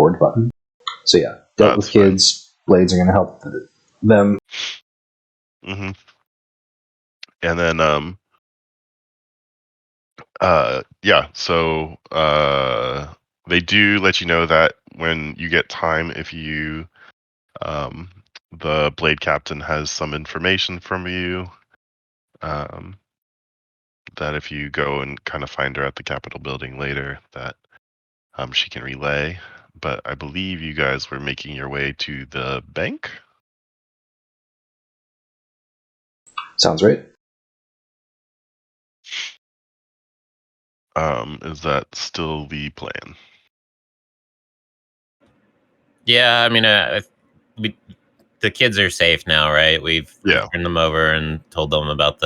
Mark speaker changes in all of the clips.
Speaker 1: forward button. So yeah, dealt with kids. Blades are going to help them.
Speaker 2: Mm-hmm. And then so they do let you know that when you get time, if you the blade captain has some information from you, that if you go and kind of find her at the Capitol building later, that she can relay. But I believe you guys were making your way to the bank.
Speaker 1: Sounds right.
Speaker 2: Is that still the plan?
Speaker 3: Yeah, I mean, the kids are safe now, right? We've turned them over and told them about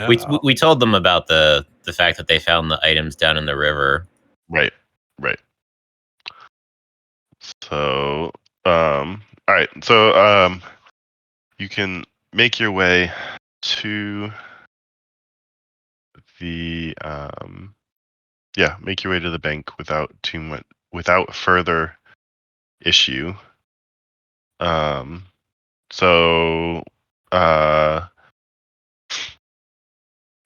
Speaker 3: we told them about the fact that they found the items down in the river.
Speaker 2: Right. So, all right. So, you can make your way to the make your way to the bank without further issue. I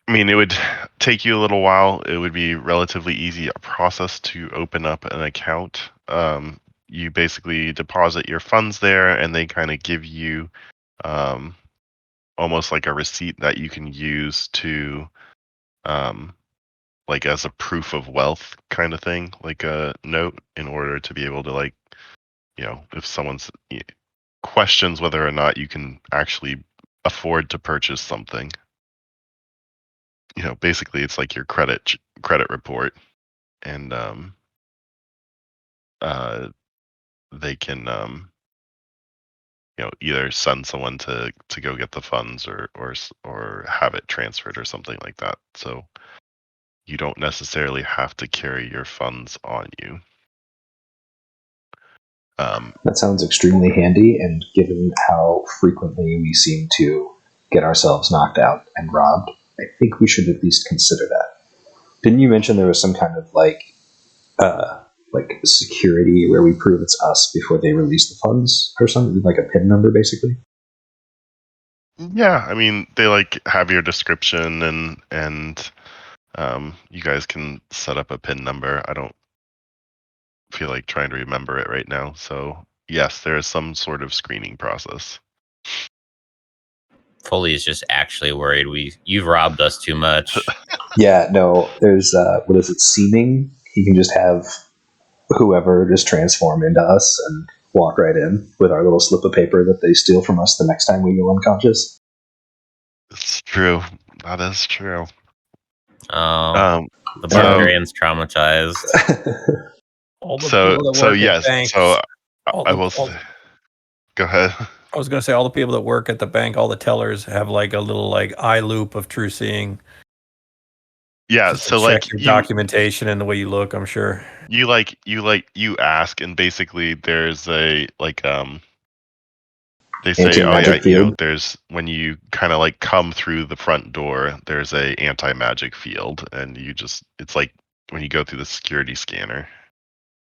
Speaker 2: mean, it would take you a little while. It would be relatively easy process to open up an account. You basically deposit your funds there, and they kind of give you almost like a receipt that you can use to like as a proof of wealth kind of thing, like a note, in order to be able to, like, if someone's questions whether or not you can actually afford to purchase something. Basically it's like your credit report, and they can either send someone to go get the funds, or have it transferred or something like that. So you don't necessarily have to carry your funds on you.
Speaker 1: That sounds extremely handy, and given how frequently we seem to get ourselves knocked out and robbed, I think we should at least consider that. Didn't you mention there was some kind of like security where we prove it's us before they release the funds, or something, like a PIN number, basically?
Speaker 2: Yeah, I mean, they like have your description, and you guys can set up a PIN number. I don't feel like trying to remember it right now. So yes, there is some sort of screening process.
Speaker 3: Foley is just actually worried you've robbed us too much.
Speaker 1: Yeah, no, there's what is it, seeming? He can just have whoever just transform into us and walk right in with our little slip of paper that they steal from us the next time we go unconscious.
Speaker 2: It's true. That is true.
Speaker 3: The barbarian's traumatized.
Speaker 2: Yes. So I will say, go ahead.
Speaker 4: I was going to say, all the people that work at the bank, all the tellers have like a little like eye loop of true seeing.
Speaker 2: Yeah,
Speaker 4: just
Speaker 2: so
Speaker 4: check
Speaker 2: like
Speaker 4: your documentation and the way you look, I'm sure.
Speaker 2: You ask, and basically there's a like they say,
Speaker 1: anti-magic field.
Speaker 2: There's, when you kind of like come through the front door, there's a anti-magic field, and it's like when you go through the security scanner,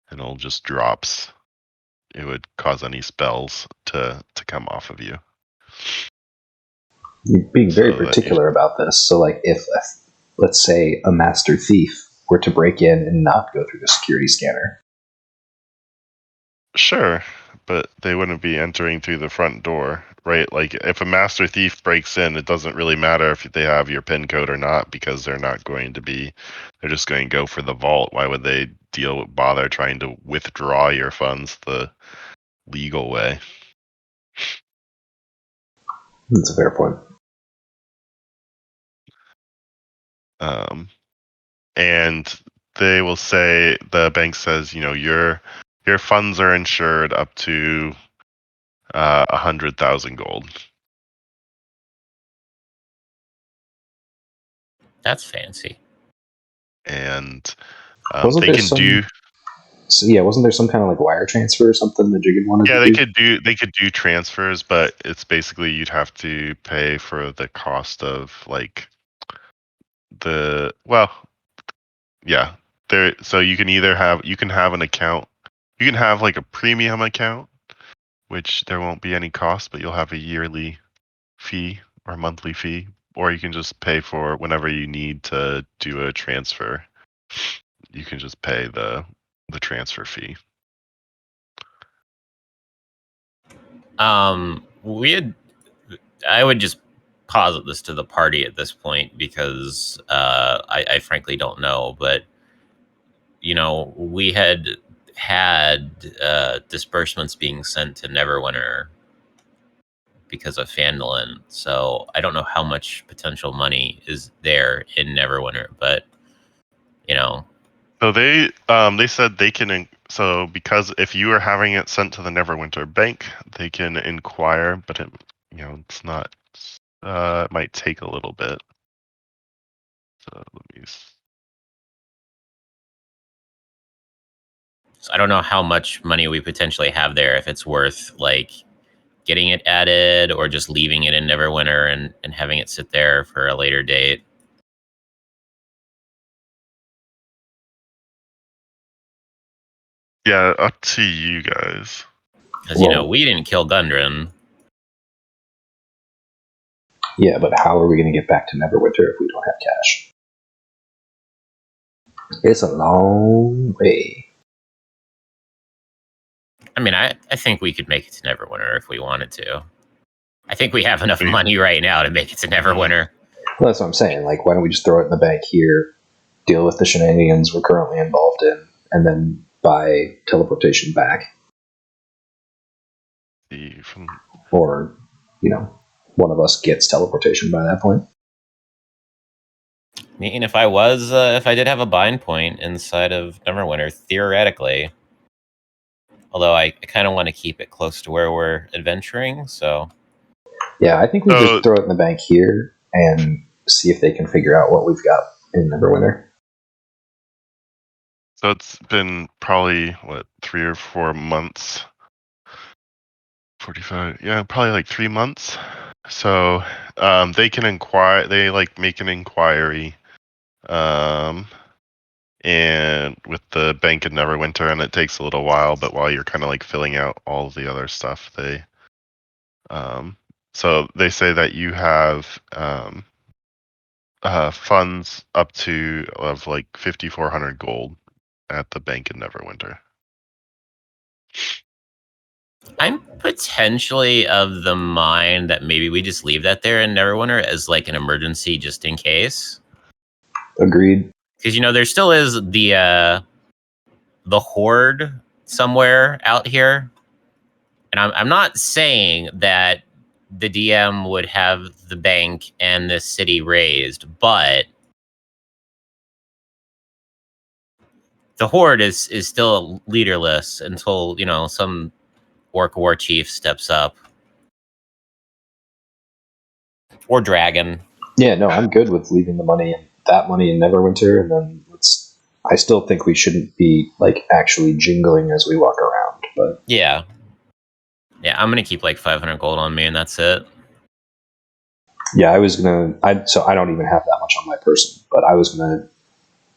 Speaker 2: and it'll just drops. It would cause any spells to come off of you.
Speaker 1: You're being very particular about this. So like if let's say a master thief were to break in and not go through the security scanner.
Speaker 2: Sure, but they wouldn't be entering through the front door, right? Like if a master thief breaks in, it doesn't really matter if they have your PIN code or not, because they're just going to go for the vault. Why would they bother trying to withdraw your funds the legal way?
Speaker 1: That's a fair point.
Speaker 2: And they will say, the bank says, your funds are insured up to 100,000 gold.
Speaker 3: That's fancy.
Speaker 2: And
Speaker 1: wasn't there some kind of like wire transfer or something that Jigun wanted to do?
Speaker 2: They could do transfers, but it's basically you'd have to pay for the cost of like so you can have an account You can have like a premium account, which there won't be any cost, but you'll have a yearly fee or monthly fee, or you can just pay for whenever you need to do a transfer. You can just pay the transfer fee.
Speaker 3: I would just posit this to the party at this point because I frankly don't know, but we had disbursements being sent to Neverwinter because of Phandalin, so I don't know how much potential money is there in Neverwinter, but
Speaker 2: So they said they can. So because if you are having it sent to the Neverwinter Bank, they can inquire, but it's not. It might take a little bit. So let me.
Speaker 3: So I don't know how much money we potentially have there, if it's worth like getting it added or just leaving it in Neverwinter and having it sit there for a later date.
Speaker 2: Yeah, up to you guys.
Speaker 3: Because, we didn't kill Gundren.
Speaker 1: Yeah, but how are we going to get back to Neverwinter if we don't have cash? It's a long way.
Speaker 3: I mean, I think we could make it to Neverwinter if we wanted to. I think we have enough money right now to make it to Neverwinter.
Speaker 1: Well, that's what I'm saying. Like, why don't we just throw it in the bank here, deal with the shenanigans we're currently involved in, and then buy teleportation back? Or, one of us gets teleportation by that point.
Speaker 3: I mean, if I did have a bind point inside of Neverwinter, theoretically, although I kind of want to keep it close to where we're adventuring, so...
Speaker 1: Yeah, I think we just throw it in the bank here and see if they can figure out what we've got in Neverwinter.
Speaker 2: So it's been probably, 3 or 4 months? 45, yeah, probably like 3 months. So they can inquire, they make an inquiry and with the bank in Neverwinter, and it takes a little while, but while you're kind of filling out all the other stuff, so they say that you have funds up to of 5,400 gold at the bank in Neverwinter.
Speaker 3: I'm potentially of the mind that maybe we just leave that there in Neverwinter as an emergency just in case.
Speaker 1: Agreed.
Speaker 3: Because there still is the horde somewhere out here, and I'm not saying that the DM would have the bank and the city raised, but the horde is still leaderless until some orc war chief steps up, or dragon.
Speaker 1: Yeah, no, I'm good with leaving that money in Neverwinter, and then I still think we shouldn't be actually jingling as we walk around, but
Speaker 3: yeah, I'm gonna keep 500 gold on me, and that's it.
Speaker 1: Yeah, so I don't even have that much on my person, but I was gonna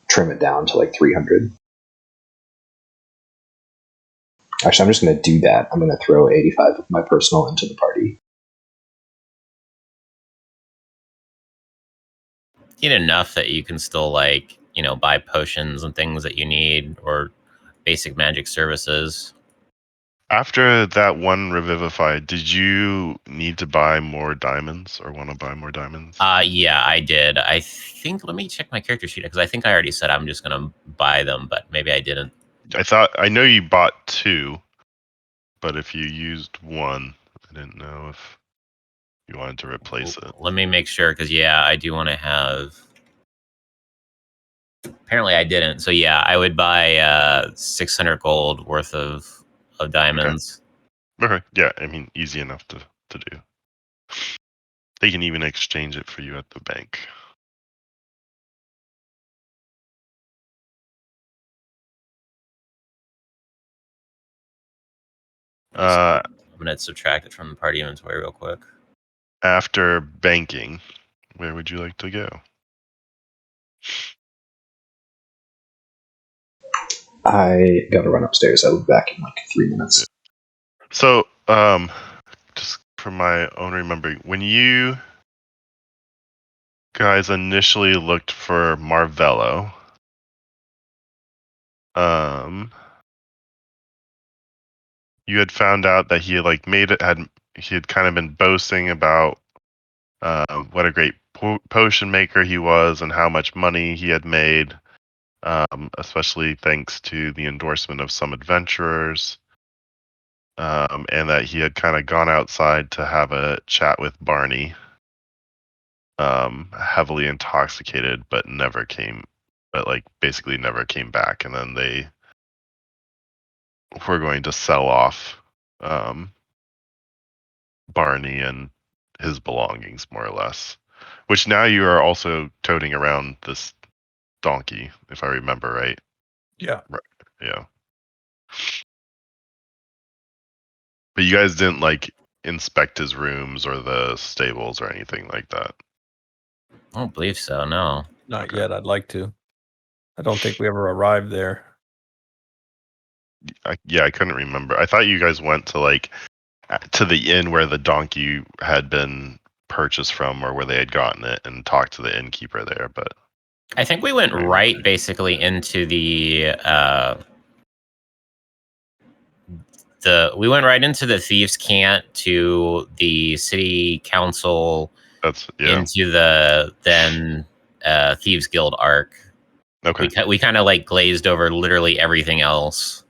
Speaker 1: trim it down to 300. Actually, I'm just gonna do that. I'm gonna throw 85 of my personal into the party.
Speaker 3: Get enough that you can still buy potions and things that you need, or basic magic services.
Speaker 2: After that one Revivify, did you need to buy more diamonds or want to buy more diamonds?
Speaker 3: Yeah, I did. I think, let me check my character sheet, because I think I already said I'm just going to buy them, but maybe I didn't.
Speaker 2: I know you bought 2, but if you used 1, I didn't know if you wanted to replace it.
Speaker 3: Let me make sure, because I do want to have... Apparently I didn't. So yeah, I would buy 600 gold worth of diamonds.
Speaker 2: Okay. Yeah, I mean, easy enough to do. They can even exchange it for you at the bank.
Speaker 3: I'm going to subtract it from the party inventory real quick.
Speaker 2: After banking, where would you like to go?
Speaker 1: I gotta run upstairs. I'll be back in like 3 minutes.
Speaker 2: So, just from my own remembering, when you guys initially looked for Marvello, you had found out that he had he had kind of been boasting about what a great potion maker he was and how much money he had made, especially thanks to the endorsement of some adventurers, and that he had kind of gone outside to have a chat with Barney, heavily intoxicated, but basically never came back. And then they were going to sell off Barney and his belongings, more or less. Which now you are also toting around this donkey, if I remember right.
Speaker 4: Yeah.
Speaker 2: Right. Yeah. But you guys didn't inspect his rooms or the stables or anything like that.
Speaker 3: I don't believe so. No.
Speaker 4: Not yet. I'd like to. I don't think we ever arrived there.
Speaker 2: I couldn't remember. I thought you guys went to to the inn where the donkey had been purchased from, or where they had gotten it, and talked to the innkeeper there. But
Speaker 3: I think we went right basically into the thieves' cant, to the city council, into the then Thieves Guild arc.
Speaker 2: Okay.
Speaker 3: We kind of glazed over literally everything else.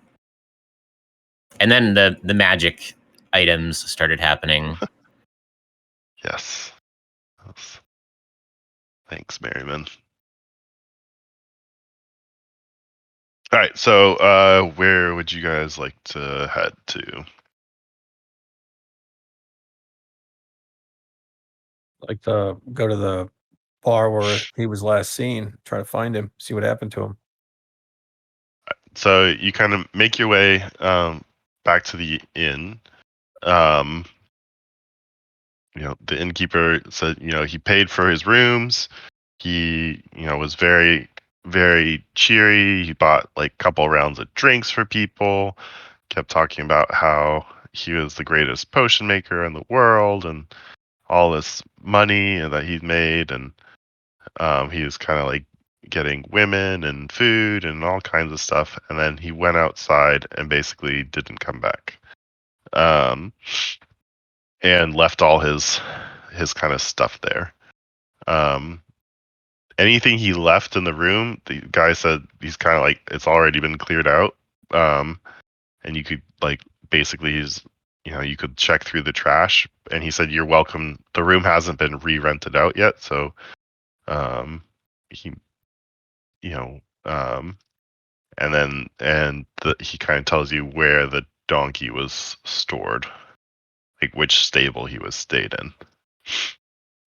Speaker 3: And then the magic items started happening.
Speaker 2: Yes. Thanks, Merriman. All right, so where would you guys like to head to?
Speaker 4: Like to go to the bar where he was last seen, try to find him, see what happened to him.
Speaker 2: So you kind of make your way back to the inn. The innkeeper said, he paid for his rooms. He, was very, very cheery. He bought a couple rounds of drinks for people. Kept talking about how he was the greatest potion maker in the world and all this money that he'd made, and he was kind of getting women and food and all kinds of stuff. And then he went outside and basically didn't come back, and left all his kind of stuff there. Anything he left in the room, the guy said he's kind of it's already been cleared out, and you could basically you could check through the trash, and he said you're welcome. The room hasn't been re-rented out yet, so he he kind of tells you where the donkey was stored, which stable he was stayed in.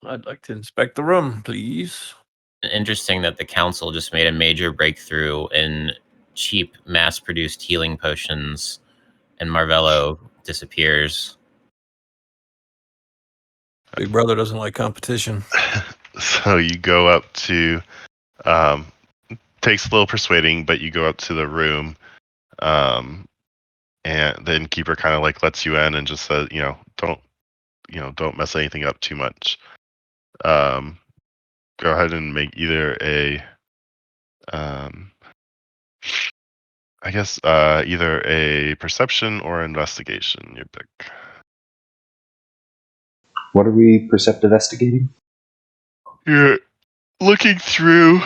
Speaker 4: I'd like to inspect the room, please.
Speaker 3: Interesting that the council just made a major breakthrough in cheap mass-produced healing potions, and Marvello disappears.
Speaker 4: Big Brother doesn't like competition.
Speaker 2: So you go up to, takes a little persuading, but you go up to the room, and the innkeeper kind of lets you in and just says, don't mess anything up too much. Go ahead and make either either a perception or investigation, your pick.
Speaker 1: What are we perceptive investigating?
Speaker 2: You're looking through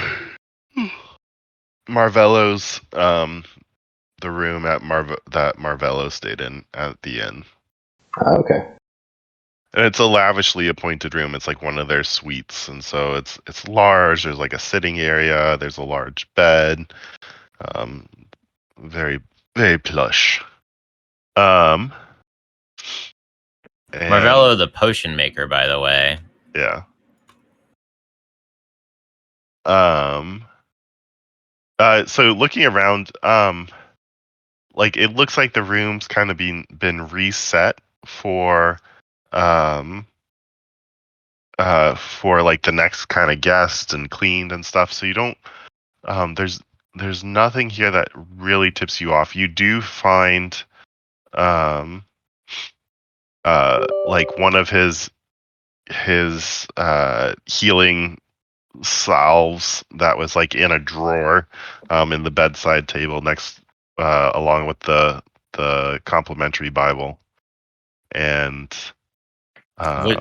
Speaker 2: Marvello's, the room that Marvello stayed in at the inn.
Speaker 1: Okay.
Speaker 2: And it's a lavishly appointed room. It's one of their suites, and so it's large. There's a sitting area. There's a large bed. Very, very plush. And
Speaker 3: Marvello, the potion maker, by the way.
Speaker 2: Yeah. So looking around, it looks like the room's kind of been reset for the next kind of guest and cleaned and stuff. So you don't, there's there's nothing here that really tips you off. You do find like one of his healing salves that was like in a drawer in the bedside table next along with the complimentary Bible. And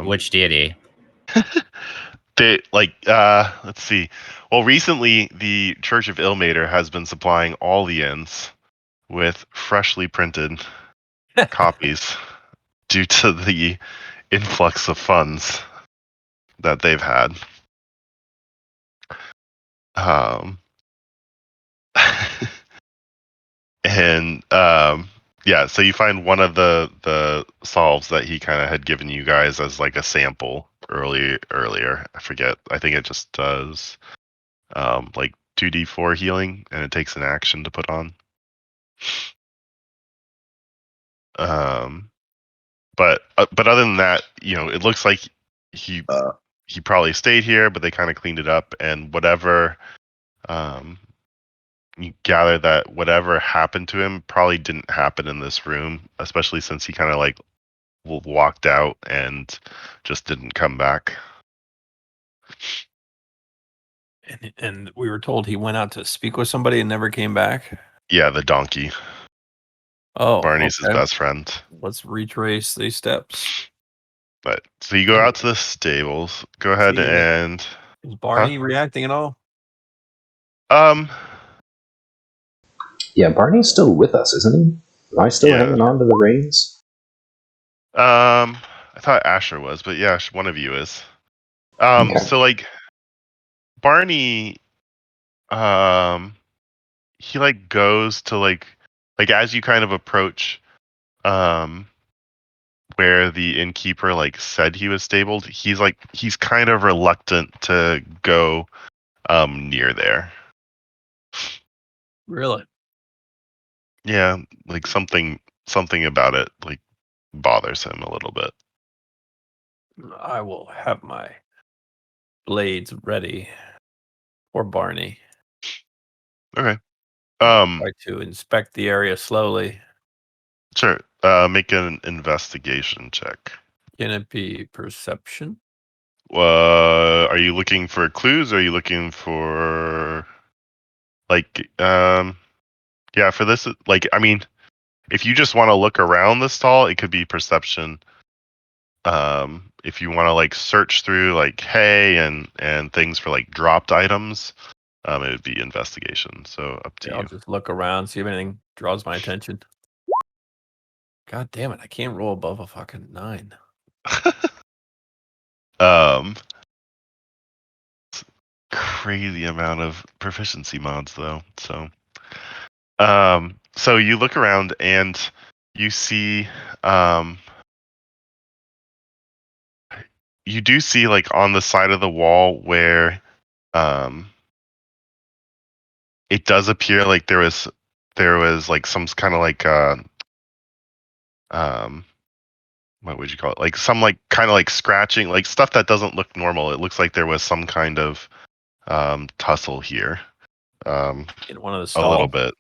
Speaker 3: which deity?
Speaker 2: they like let's see. Well, recently the Church of Ilmater has been supplying all the inns with freshly printed copies due to the influx of funds that they've had. And yeah, so you find one of the solves that he kind of had given you guys as like a sample earlier. I forget. I think it just does like 2d4 healing, and it takes an action to put on. But other than that, it looks like he probably stayed here, but they kind of cleaned it up, and whatever. You gather that whatever happened to him probably didn't happen in this room, especially since he kind of like walked out and just didn't come back.
Speaker 4: And we were told he went out to speak with somebody and never came back.
Speaker 2: Yeah, the donkey.
Speaker 4: Oh,
Speaker 2: Barney's
Speaker 4: okay.
Speaker 2: his best friend.
Speaker 4: Let's retrace these steps.
Speaker 2: But so you go out to the stables. Go ahead and
Speaker 4: is Barney reacting at all?
Speaker 1: Yeah, Barney's still with us, isn't he? Am I still hanging on to the reins?
Speaker 2: I thought Asher was, but yeah, one of you is. Okay. So like Barney, he like goes to like as you kind of approach, where the innkeeper like said he was stabled, he's kind of reluctant to go near there.
Speaker 4: Really?
Speaker 2: Yeah, like something about it like bothers him a little bit.
Speaker 4: I will have my blades ready for Barney.
Speaker 2: Okay.
Speaker 4: Try to inspect the area slowly.
Speaker 2: Sure. Make an investigation check.
Speaker 4: Can it be perception?
Speaker 2: Are you looking for clues, or are you looking for like yeah, for this, like, I mean, if you just want to look around the stall, it could be perception. If you want to like search through like hay and things for like dropped items, it would be investigation. So up to you.
Speaker 4: I'll just look around, see if anything draws my attention. God damn it, I can't roll above a fucking 9.
Speaker 2: Crazy amount of proficiency mods though. So so you look around and you see you do see like on the side of the wall where it does appear like there was like some kind of like what would you call it, like some like kind of like scratching, like stuff that doesn't look normal. It looks like there was some kind of tussle here,
Speaker 4: in one of the stalls?
Speaker 2: A little bit.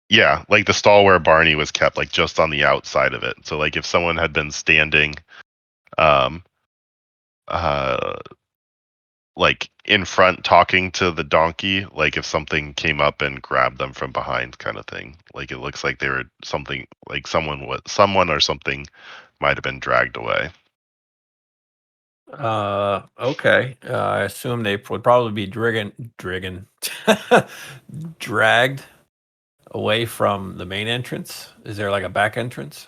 Speaker 2: Yeah, like the stall where Barney was kept, like just on the outside of it. So like if someone had been standing like in front talking to the donkey, like if something came up and grabbed them from behind kind of thing. Like it looks like they were something, like someone or something might have been dragged away.
Speaker 4: Okay. I assume they would probably be dragged away from the main entrance. Is there like a back entrance?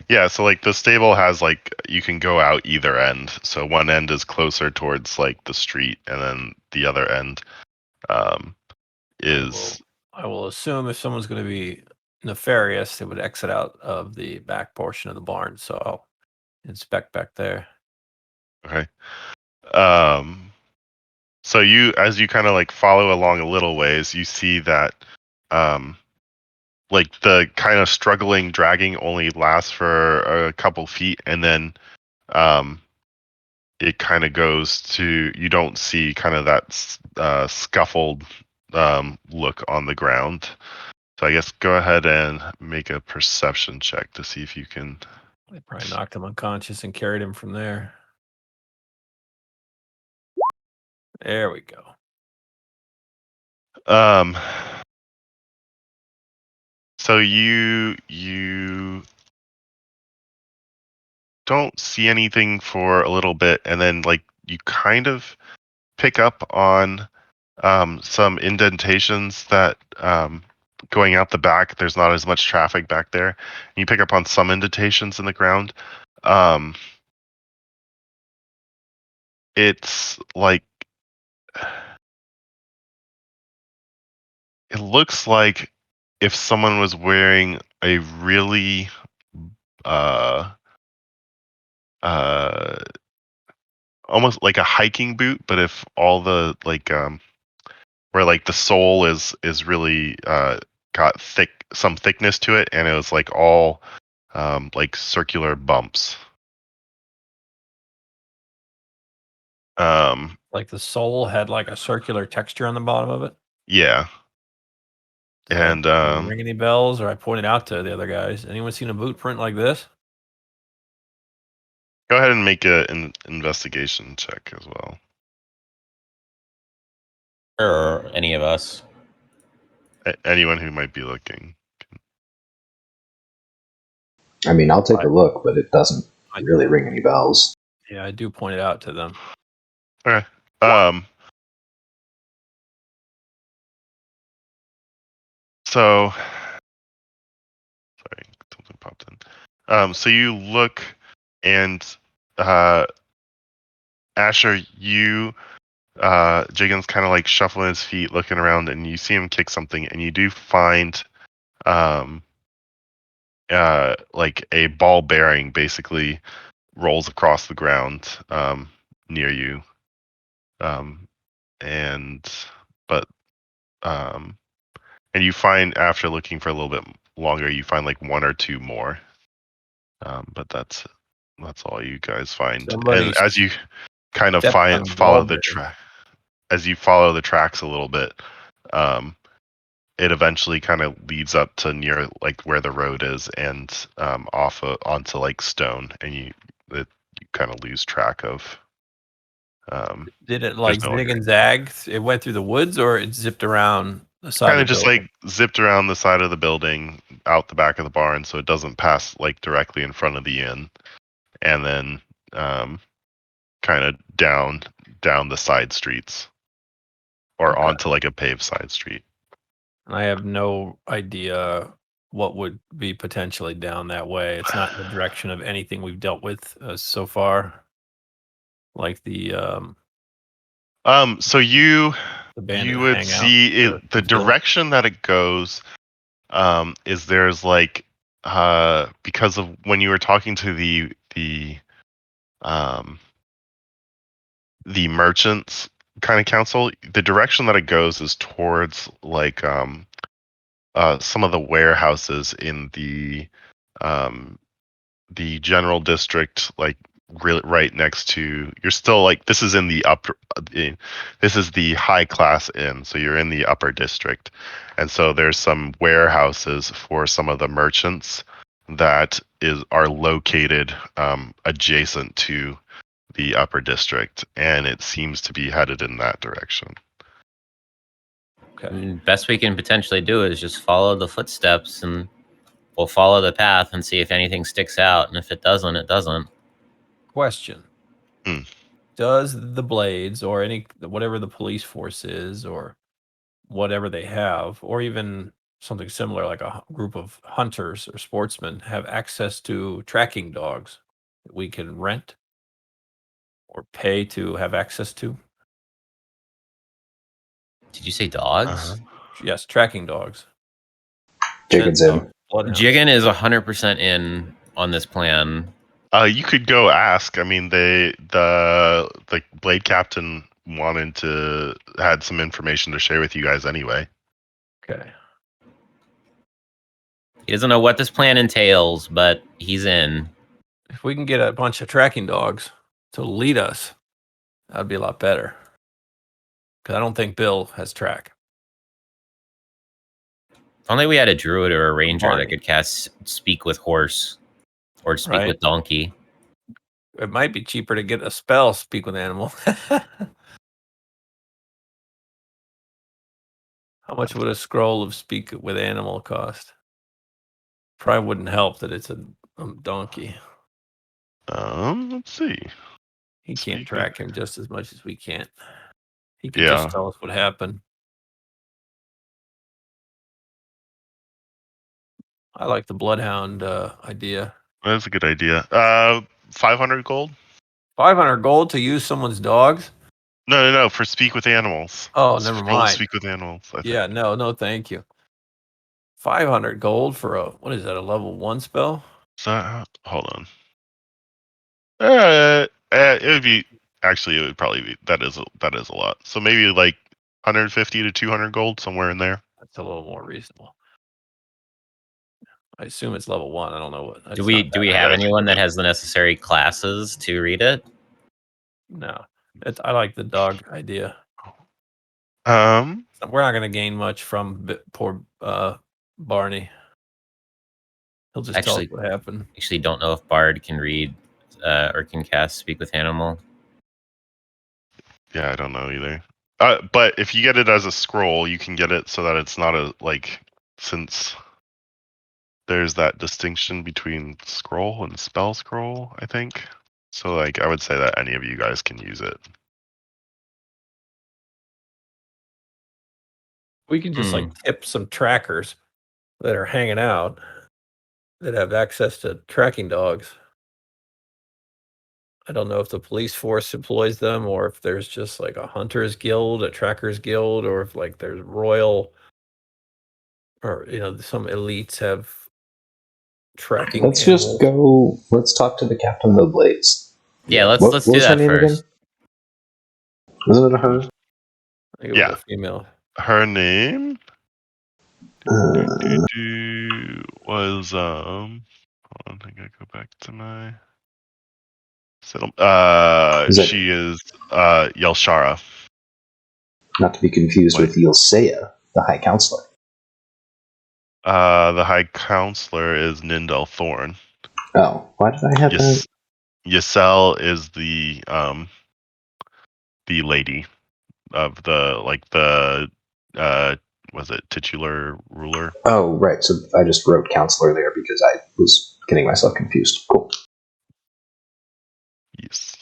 Speaker 2: Yeah, so like the stable has like, you can go out either end. So one end is closer towards like the street, and then the other end is.
Speaker 4: I will assume if someone's going to be nefarious, they would exit out of the back portion of the barn. So I'll inspect back there.
Speaker 2: Okay. So as you kind of like follow along a little ways, you see that like the kind of struggling dragging only lasts for a couple feet, and then it kind of goes to, you don't see kind of that scuffled look on the ground. So I guess go ahead and make a perception check to see if you can.
Speaker 4: They probably knocked him unconscious and carried him from there. There we go.
Speaker 2: So you don't see anything for a little bit, and then like you kind of pick up on some indentations that going out the back. There's not as much traffic back there. You pick up on some indentations in the ground. It's like it looks like if someone was wearing a really almost like a hiking boot, but if all the like where like the sole is really got some thickness to it, and it was like all like circular bumps.
Speaker 4: Like the sole had like a circular texture on the bottom of it.
Speaker 2: Yeah.
Speaker 4: Does that ring any bells? Or I pointed out to the other guys. Anyone seen a boot print like this?
Speaker 2: Go ahead and make an investigation check as well.
Speaker 3: Or any of us.
Speaker 2: Anyone who might be looking.
Speaker 1: I mean, I'll take a look, but it doesn't really ring any bells.
Speaker 4: Yeah, I do point it out to them.
Speaker 2: Okay. So, sorry, something popped in. So you look, and Asher, Jigun's kind of like shuffling his feet, looking around, and you see him kick something, and you do find like a ball bearing basically rolls across the ground near you, and you find, after looking for a little bit longer, you find like one or two more, but that's all you guys find. And as you kind of follow the track, as you follow the tracks a little bit, it eventually kind of leads up to near like where the road is, and onto like stone, and you kind of lose track of.
Speaker 4: Did it like zig and zag? It went through the woods, or it zipped around the side?
Speaker 2: Kind of just like zipped around the side of the building, out the back of the barn, so it doesn't pass like directly in front of the inn, and then kind of down the side streets, or onto like a paved side street.
Speaker 4: I have no idea what would be potentially down that way. It's not in the direction of anything we've dealt with so far. Like the
Speaker 2: so you would see it, the direction that it goes is there's like because of when you were talking to the merchants kind of council, the direction that it goes is towards like some of the warehouses in the general district, like right next to, you're still like, this is in the upper, this is the high class inn, so you're in the upper district, and so there's some warehouses for some of the merchants that are located adjacent to the upper district, and it seems to be headed in that direction.
Speaker 3: Okay. Best we can potentially do is just follow the footsteps, and we'll follow the path and see if anything sticks out, and if it doesn't, it doesn't.
Speaker 4: Question. Does the Blades, or whatever the police force is, or whatever they have, or even something similar like a group of hunters or sportsmen, have access to tracking dogs that we can rent or pay to have access to?
Speaker 3: Did you say dogs?
Speaker 4: Yes, tracking dogs.
Speaker 1: Jigun's in.
Speaker 3: Jigun is 100% in on this plan.
Speaker 2: You could go ask. I mean, the Blade Captain had some information to share with you guys anyway.
Speaker 4: Okay.
Speaker 3: He doesn't know what this plan entails, but he's in.
Speaker 4: If we can get a bunch of tracking dogs to lead us, that'd be a lot better. Because I don't think Bill has track.
Speaker 3: If only we had a druid or a ranger
Speaker 4: Barney.
Speaker 3: that could cast Speak with Horse or Speak with Donkey.
Speaker 4: It might be cheaper to get a spell Speak with Animal. How much would a scroll of Speak with Animal cost? Probably wouldn't help that it's a donkey.
Speaker 2: Let's see.
Speaker 4: He can't track him just as much as we can. He can
Speaker 2: Yeah.
Speaker 4: just tell us what happened. I like the Bloodhound idea.
Speaker 2: That's a good idea. 500 gold?
Speaker 4: 500 gold to use someone's dogs?
Speaker 2: No, for Speak with Animals.
Speaker 4: Oh, never mind.
Speaker 2: Speak with Animals, I think.
Speaker 4: Yeah, no, thank you. 500 gold for what is that, a level 1 spell?
Speaker 2: So, hold on. It would be, actually, it would probably be, that is a lot. So maybe like 150 to 200 gold, somewhere in there.
Speaker 4: That's a little more reasonable. I assume it's level 1. I don't know what.
Speaker 3: Do we have anyone that has the necessary classes to read it?
Speaker 4: No. I like the dog idea.
Speaker 2: We're
Speaker 4: not going to gain much from poor Barney. He'll just tell us what happened.
Speaker 3: Actually, don't know if Bard can read or can cast Speak with Animal.
Speaker 2: Yeah, I don't know either. But if you get it as a scroll, you can get it so that it's not since there's that distinction between scroll and spell scroll, I think. So I would say that any of you guys can use it.
Speaker 4: We can just tip some trackers that are hanging out that have access to tracking dogs. I don't know if the police force employs them or if there's just like a hunters guild, a trackers guild, or if like there's royal or some elites have tracking.
Speaker 1: Let's just go. Let's talk to the captain of the Blades.
Speaker 3: Yeah, let's do that first.
Speaker 1: Wasn't it a her?
Speaker 4: I think it was a female.
Speaker 2: Her name was hold on, I gotta go back to my she is Yelshara.
Speaker 1: Not to be confused with Yelsea, the High Counselor.
Speaker 2: The High Counselor is Nindel Thorn.
Speaker 1: Oh, why did I have that?
Speaker 2: Ysel is the lady of the was it titular ruler?
Speaker 1: Oh, right. So I just wrote counselor there because I was getting myself confused. Cool.
Speaker 2: Yes.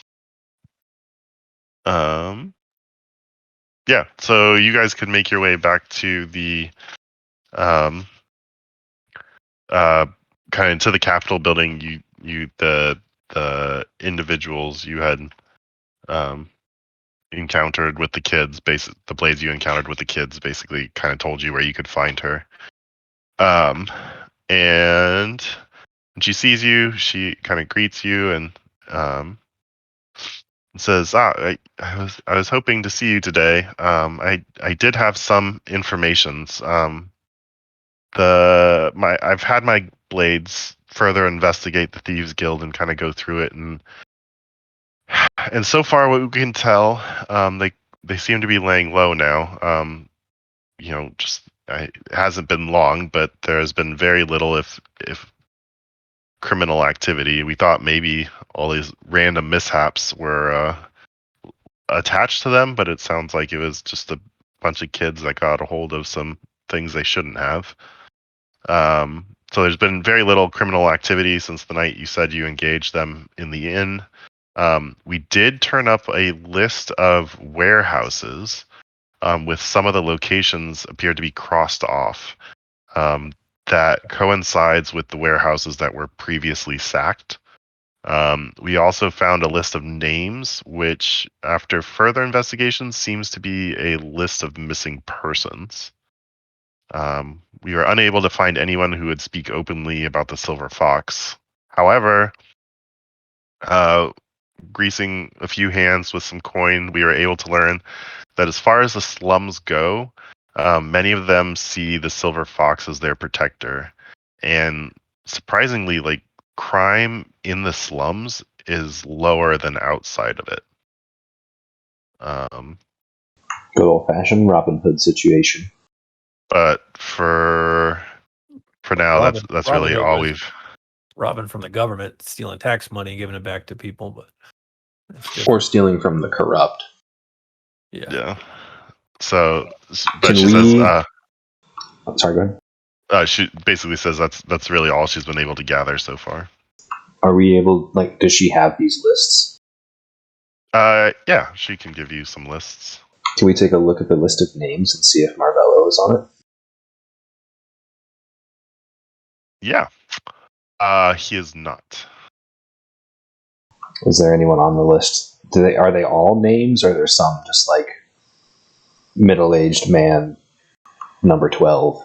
Speaker 2: Yeah. So you guys could make your way back to the kind of to the Capitol building. The individuals you had encountered with the kids, the Blades you encountered with the kids, basically kind of told you where you could find her. And when she sees you, she kind of greets you and says, I was hoping to see you today. I did have some informations. I've had my Blades further investigate the Thieves Guild and kind of go through it, and so far what we can tell, they seem to be laying low now. It hasn't been long, but there has been very little, if criminal activity. We thought maybe all these random mishaps were attached to them, but it sounds like it was just a bunch of kids that got a hold of some things they shouldn't have. So there's been very little criminal activity since the night you said you engaged them in the inn. We did turn up a list of warehouses with some of the locations appeared to be crossed off. That coincides with the warehouses that were previously sacked. We also found a list of names, which, after further investigation, seems to be a list of missing persons. We were unable to find anyone who would speak openly about the Silver Fox. However, greasing a few hands with some coin, we were able to learn that as far as the slums go, many of them see the Silver Fox as their protector. And surprisingly, crime in the slums is lower than outside of it.
Speaker 1: Good old-fashioned Robin Hood situation.
Speaker 2: But for now, that's really all we've.
Speaker 4: Robbing from the government, stealing tax money, giving it back to people, but
Speaker 1: or stealing from the corrupt.
Speaker 2: Yeah. So, but
Speaker 1: Can
Speaker 2: she
Speaker 1: we...
Speaker 2: says.
Speaker 1: I'm sorry, go ahead.
Speaker 2: She basically says that's really all she's been able to gather so far.
Speaker 1: Are we able? Like, does she have these lists?
Speaker 2: Yeah, she can give you some lists.
Speaker 1: Can we take a look at the list of names and see if Marvello is on it?
Speaker 2: Yeah. He is not.
Speaker 1: Is there anyone on the list? Are they all names, or are there some just like middle-aged man, number 12?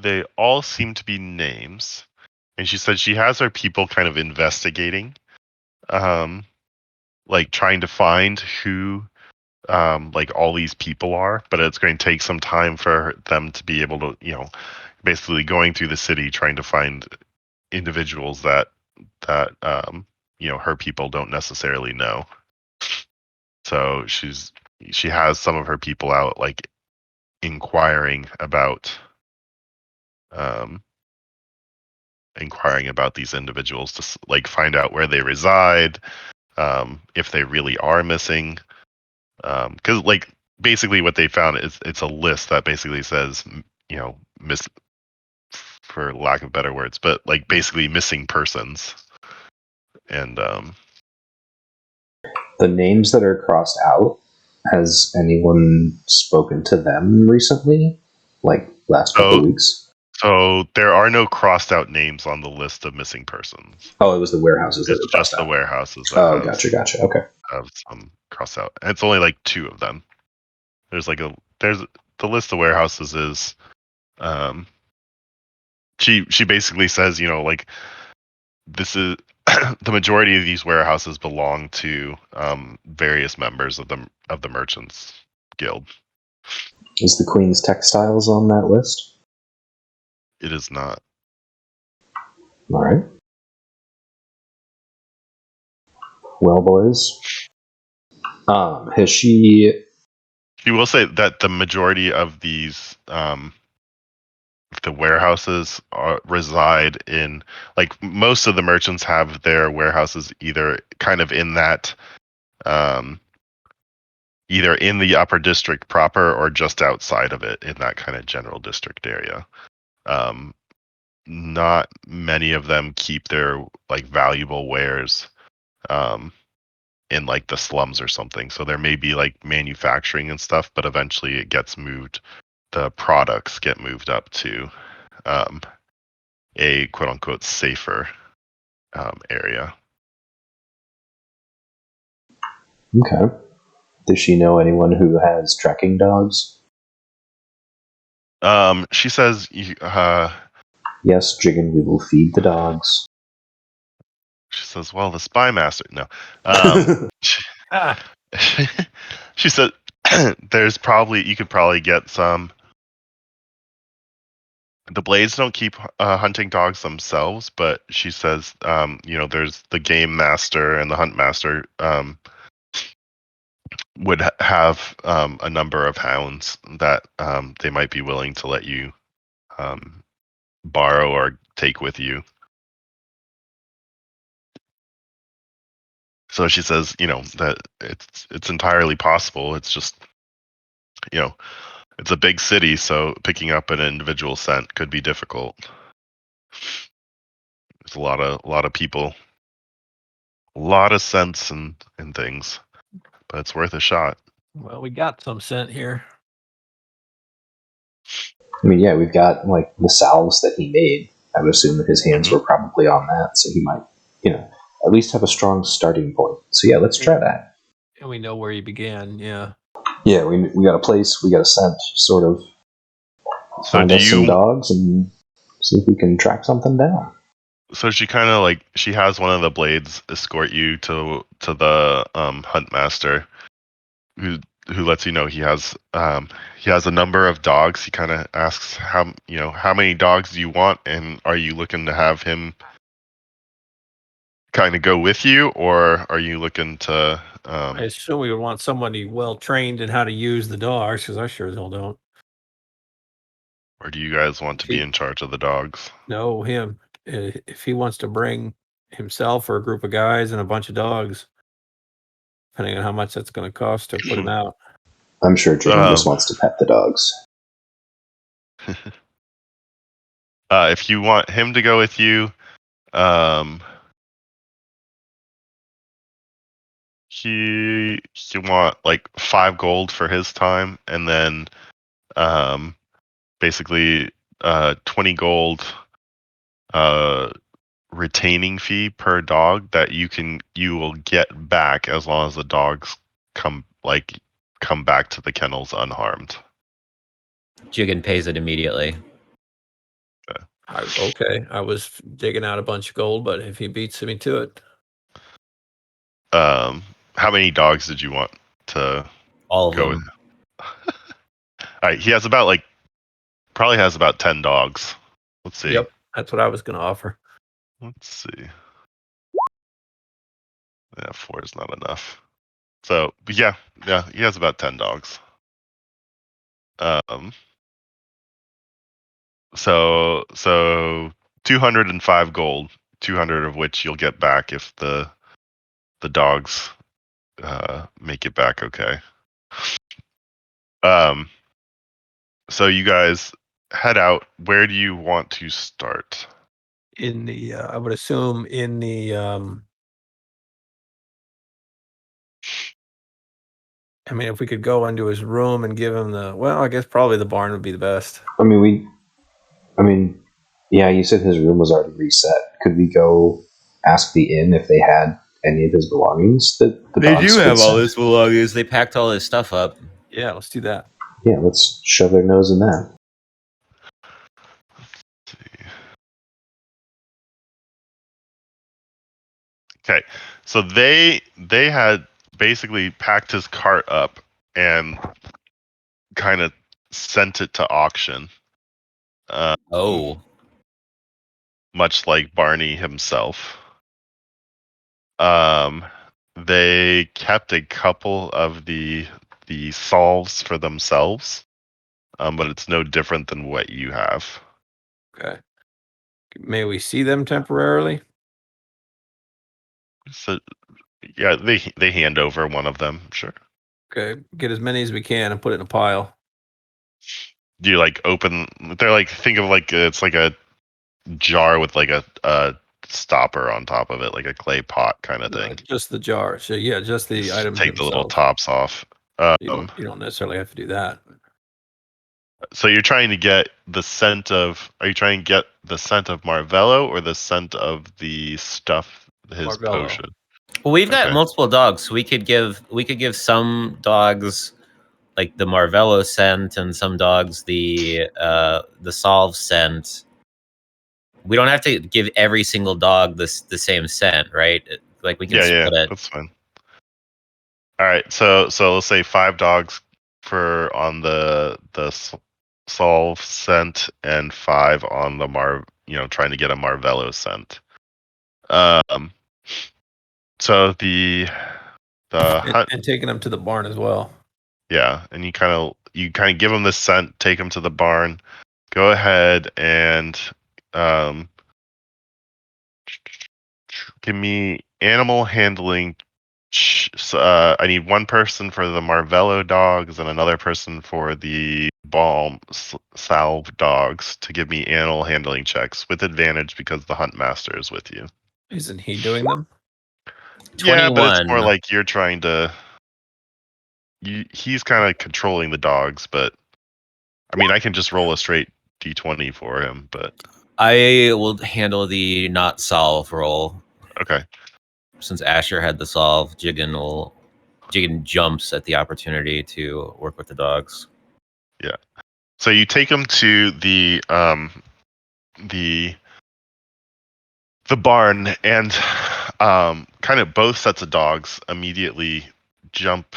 Speaker 2: They all seem to be names, and she said she has her people kind of investigating, like trying to find who, like all these people are, but it's going to take some time for them to be able to, basically going through the city trying to find individuals that her people don't necessarily know. So she has some of her people out like inquiring about these individuals to like find out where they reside, if they really are missing, because like basically what they found is it's a list that basically says miss, for lack of better words, but like basically missing persons. And
Speaker 1: the names that are crossed out, has anyone spoken to them recently, like last couple of weeks?
Speaker 2: So there are no crossed out names on the list of missing persons.
Speaker 1: Oh, it was the warehouses that
Speaker 2: it's
Speaker 1: were crossed
Speaker 2: just
Speaker 1: out.
Speaker 2: The warehouses
Speaker 1: that gotcha. Okay.
Speaker 2: Have some crossed out, and it's only like 2 of them. There's the list of warehouses is she basically says, like, this is the majority of these warehouses belong to various members of the Merchants Guild.
Speaker 1: Is the Queen's Textiles on that list?
Speaker 2: It is not.
Speaker 1: All right. Well, boys, has she...
Speaker 2: She will say that the majority of these the warehouses reside in, like, most of the merchants have their warehouses either kind of in that either in the upper district proper or just outside of it in that kind of general district area. Not many of them keep their like valuable wares in like the slums or something. So there may be like manufacturing and stuff, but eventually it gets moved. The products get moved up to a quote unquote safer area.
Speaker 1: Okay. Does she know anyone who has tracking dogs?
Speaker 2: She says,
Speaker 1: yes, Jigun, we will feed the dogs.
Speaker 2: She says, well, the spy master. No. She said, you could probably get some. The Blades don't keep hunting dogs themselves, but she says, there's the game master and the hunt master would have a number of hounds that they might be willing to let you borrow or take with you. So she says, that it's entirely possible. It's just, it's a big city, so picking up an individual scent could be difficult. There's a lot of people, a lot of scents and things, but it's worth a shot.
Speaker 4: Well, we got some scent here.
Speaker 1: I mean, yeah, we've got like the salves that he made. I would assume that his hands were probably on that, so he might, at least have a strong starting point. So yeah, let's try that.
Speaker 4: And we know where he began. Yeah.
Speaker 1: Yeah, we got a place, we got a scent, sort of.
Speaker 2: So
Speaker 1: find us some dogs and see if we can track something down.
Speaker 2: So she kind of like, she has one of the Blades escort you to the hunt master, who lets you know he has a number of dogs. He kind of asks how many dogs do you want, and are you looking to have him kind of go with you, or are you looking to?
Speaker 4: I assume we would want somebody well trained in how to use the dogs, because I sure as hell don't.
Speaker 2: Or do you guys want to be in charge of the dogs?
Speaker 4: No, him. If he wants to bring himself or a group of guys and a bunch of dogs, depending on how much that's going to cost to put him out.
Speaker 1: I'm sure Jigun just wants to pet the dogs.
Speaker 2: If you want him to go with you, he want like 5 gold for his time, and then basically 20 gold retaining fee per dog that you will get back as long as the dogs come back to the kennels unharmed.
Speaker 3: Jigun pays it immediately.
Speaker 4: Okay, I was digging out a bunch of gold, but if he beats me to it,
Speaker 2: how many dogs did you want to
Speaker 3: all of
Speaker 2: go
Speaker 3: them?
Speaker 2: With? All right, he has probably has about 10 dogs. Let's see.
Speaker 4: Yep, that's what I was going to offer.
Speaker 2: Let's see. Yeah, 4 is not enough. So yeah, he has about 10 dogs. So 205 gold, 200 of which you'll get back if the dogs make it back okay. So you guys head out. Where do you want to start?
Speaker 4: In the, I would assume in the, I mean, if we could go into his room and give him I guess probably the barn would be the best.
Speaker 1: Yeah, you said his room was already reset. Could we go ask the inn if they had any of his belongings? That
Speaker 3: They do have all his belongings. They packed all his stuff up.
Speaker 4: Yeah, let's do that.
Speaker 1: Yeah, let's shove their nose in that.
Speaker 2: Okay, so they had basically packed his cart up and kind of sent it to auction. Much like Barney himself. They kept a couple of the solves for themselves, but it's no different than what you have.
Speaker 4: Okay. May we see them temporarily?
Speaker 2: So yeah, they hand over one of them, sure.
Speaker 4: Okay, get as many as we can and put it in a pile.
Speaker 2: Do you like open? They're like, think of like it's like a jar with like a stopper on top of it, like a clay pot kind of thing.
Speaker 4: Just the jar. So yeah, just the items.
Speaker 2: Take the little tops off.
Speaker 4: You don't necessarily have to do that.
Speaker 2: So you're trying to get the scent of? Are you trying to get the scent of Marvello or the scent of the stuff? His
Speaker 4: Marvello.
Speaker 2: potion.
Speaker 3: Well, we've got multiple dogs, so we could give some dogs like the Marvello scent, and some dogs the Solve scent. We don't have to give every single dog the same scent, right? Like we can split it.
Speaker 2: That's fine. All right, so let's say 5 dogs on the Solve scent and 5 on the trying to get a Marvello scent. So the hunt,
Speaker 4: and taking them to the barn as well.
Speaker 2: Yeah, and you kind of give them the scent, take them to the barn. Go ahead and give me animal handling. I need one person for the Marvello dogs and another person for the Balm Salve dogs to give me animal handling checks with advantage because the hunt master is with you.
Speaker 4: Isn't he doing them?
Speaker 3: 21.
Speaker 2: Yeah, but it's more like you're trying to. He's kind of controlling the dogs, but I mean, I can just roll a straight d20 for him, but
Speaker 3: I will handle the not solve roll.
Speaker 2: Okay.
Speaker 3: Since Asher had the solve, Jigun jumps at the opportunity to work with the dogs.
Speaker 2: Yeah. So you take them to the barn, and kind of both sets of dogs immediately jump,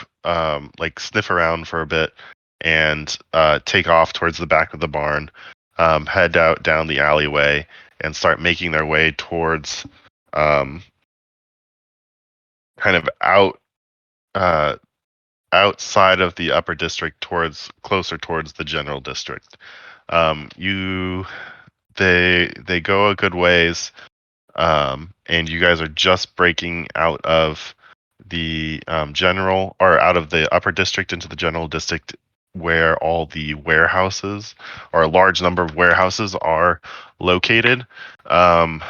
Speaker 2: like sniff around for a bit, and take off towards the back of the barn, head out down the alleyway, and start making their way towards kind of outside of the upper district, closer towards the general district. They go a good ways, and you guys are just breaking out of the general, or out of the upper district into the general district, where all the warehouses, or a large number of warehouses, are located. And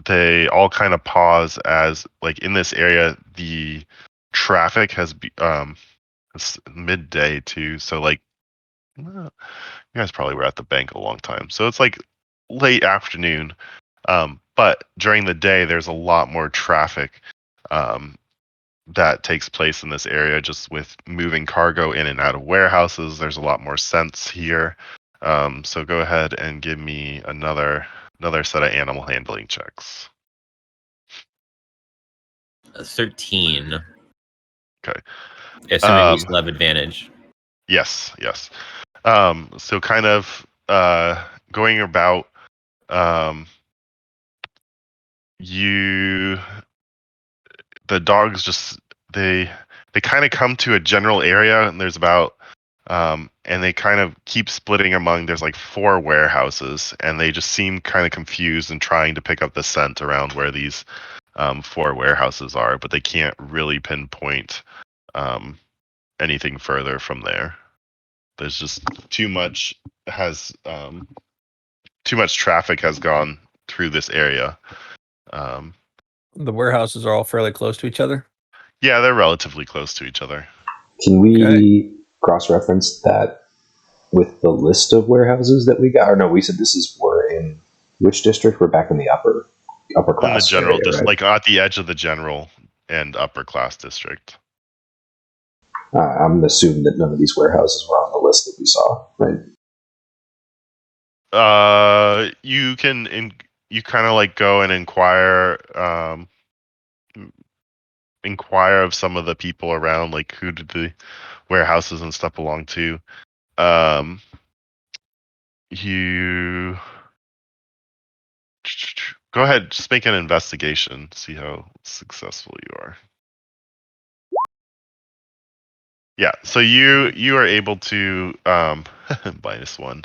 Speaker 2: they all kind of pause as, like, in this area, the traffic has it's midday too, so like, you guys probably were at the bank a long time, so it's like late afternoon. But during the day, there's a lot more traffic that takes place in this area, just with moving cargo in and out of warehouses. There's a lot more sense here. So go ahead and give me another set of animal handling checks.
Speaker 3: 13.
Speaker 2: Okay.
Speaker 3: Assuming we still have advantage.
Speaker 2: Yes. So kind of going about, the dogs just they kind of come to a general area, and there's about and they kind of keep splitting among, there's like 4 warehouses, and they just seem kind of confused and trying to pick up the scent around where these 4 warehouses are, but they can't really pinpoint anything further from there. There's just too much traffic has gone through this area.
Speaker 4: The warehouses are all fairly close to each other?
Speaker 2: Yeah, they're relatively close to each other.
Speaker 1: Can we cross-reference that with the list of warehouses that we got? Or no, we said we're in which district? We're back in the upper class.
Speaker 2: In the general
Speaker 1: area,
Speaker 2: district,
Speaker 1: right?
Speaker 2: like at the edge of the general and upper class district.
Speaker 1: I'm assuming that none of these warehouses were on the list that we saw, right?
Speaker 2: You kind of like go and inquire of some of the people around, like who did the warehouses and stuff belong to. You go ahead, just make an investigation, see how successful you are. Yeah, so you are able to -1.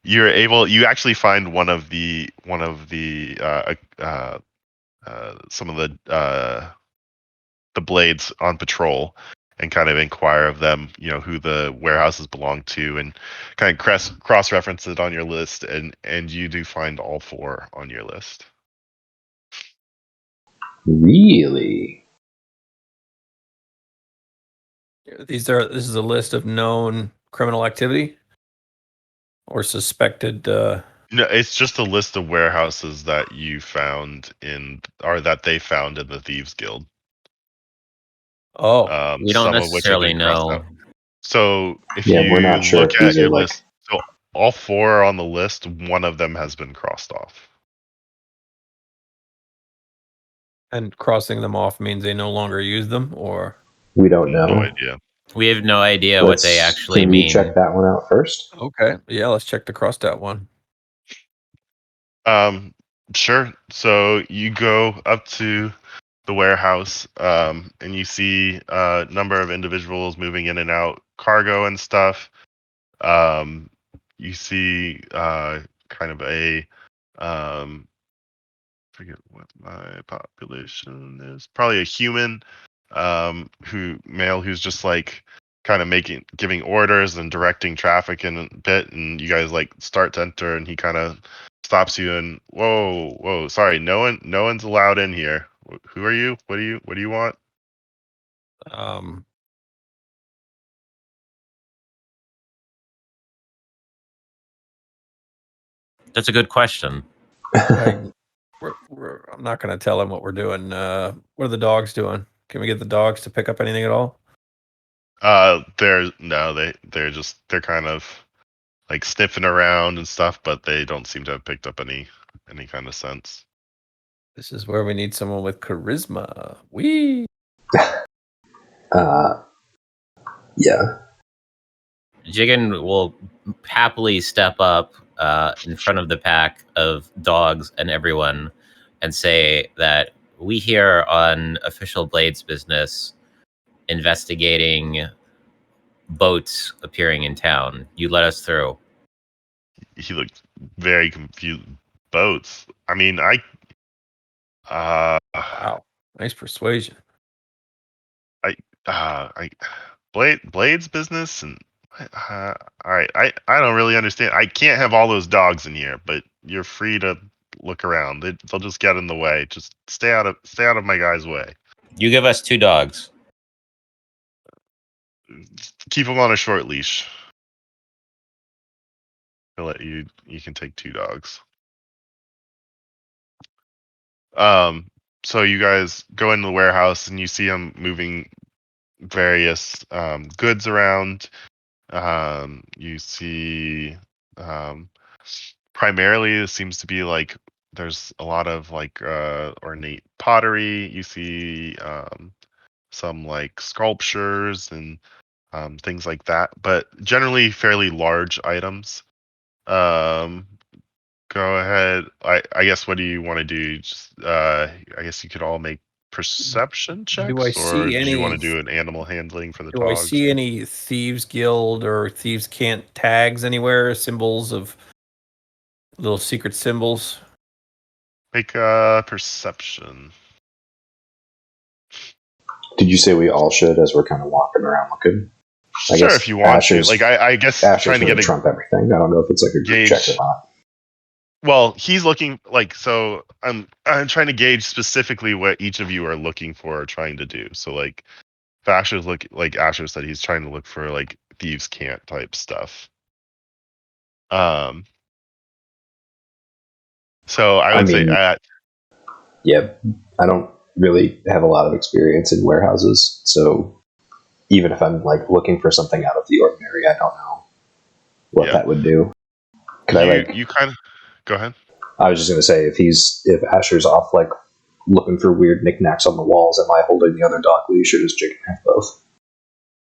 Speaker 2: You actually find one of the some of the blades on patrol, and kind of inquire of them, who the warehouses belong to, and kind of cross-reference it on your list, and you do find all 4 on your list.
Speaker 1: Really?
Speaker 4: This is a list of known criminal activity or suspected.
Speaker 2: No, it's just a list of warehouses that you found that they found in the Thieves Guild.
Speaker 4: Oh,
Speaker 3: we don't
Speaker 2: some of which have
Speaker 3: necessarily
Speaker 2: been crossed
Speaker 3: know.
Speaker 2: out. So if
Speaker 1: we're not sure
Speaker 2: look
Speaker 1: if
Speaker 2: at
Speaker 1: these
Speaker 2: your
Speaker 1: are
Speaker 2: list, so all 4 are on the list. One of them has been crossed off.
Speaker 4: and crossing them off means they no longer use them, or
Speaker 1: We don't know.
Speaker 2: No idea.
Speaker 3: We have no idea what they actually
Speaker 1: can
Speaker 3: mean.
Speaker 1: you check that one out first?
Speaker 4: okay, yeah, let's check the crossed out one.
Speaker 2: Sure. So you go up to the warehouse, and you see a number of individuals moving in and out, cargo and stuff. You see kind of a forget what my population is. Probably a human, male, who's just like kind of giving orders and directing traffic in a bit, and you guys like start to enter, and he kind of stops you and whoa, sorry, no one's allowed in here. Who are you? What do you want?
Speaker 3: That's a good question.
Speaker 4: I'm not going to tell him what we're doing. What are the dogs doing? Can we get the dogs to pick up anything at all?
Speaker 2: They're kind of like sniffing around and stuff, but they don't seem to have picked up any kind of sense.
Speaker 4: This is where we need someone with charisma. Wee.
Speaker 1: Yeah.
Speaker 3: Jigun will happily step up in front of the pack of dogs and everyone and say that we here on Official Blades Business investigating boats appearing in town. You let us through.
Speaker 2: He looked very confused. Boats? I mean,
Speaker 4: Wow, nice persuasion.
Speaker 2: Blades business, and all right. I don't really understand. I can't have all those dogs in here, but you're free to look around. They'll just get in the way. Just stay out of my guy's way.
Speaker 3: You give us 2 dogs.
Speaker 2: Keep them on a short leash. I'll let you. You can take 2 dogs. So you guys go into the warehouse and you see him moving various goods around. You see primarily it seems to be like there's a lot of like ornate pottery. You see some like sculptures and things like that, but generally fairly large items. Go ahead. I guess what do you want to do? Just I guess you could all make perception checks,
Speaker 4: Do I
Speaker 2: or
Speaker 4: see
Speaker 2: do you want to
Speaker 4: any?
Speaker 2: do an animal handling for the
Speaker 4: Do I
Speaker 2: dogs?
Speaker 4: see any thieves guild or thieves can't tags anywhere? Symbols of little secret symbols.
Speaker 2: Make perception.
Speaker 1: Did you say we all should as we're kind of walking around looking? I
Speaker 2: Sure,
Speaker 1: guess
Speaker 2: if you want
Speaker 1: Asher's,
Speaker 2: to. Like I guess
Speaker 1: Asher's
Speaker 2: trying to
Speaker 1: going
Speaker 2: get
Speaker 1: to
Speaker 2: a
Speaker 1: trump everything. I don't know if it's like a group
Speaker 2: gauge.
Speaker 1: check or not.
Speaker 2: Well, he's looking like so. I'm trying to gauge specifically what each of you are looking for or trying to do. So like, if Asher's like Asher said, he's trying to look for like thieves can't type stuff. So I would say
Speaker 1: yeah, I don't really have a lot of experience in warehouses, so even if I'm like looking for something out of the ordinary, I don't know what that would do.
Speaker 2: You kind of go ahead.
Speaker 1: I was just gonna say if Asher's off like looking for weird knickknacks on the walls, am I holding the other dog leash or does Jigun have both?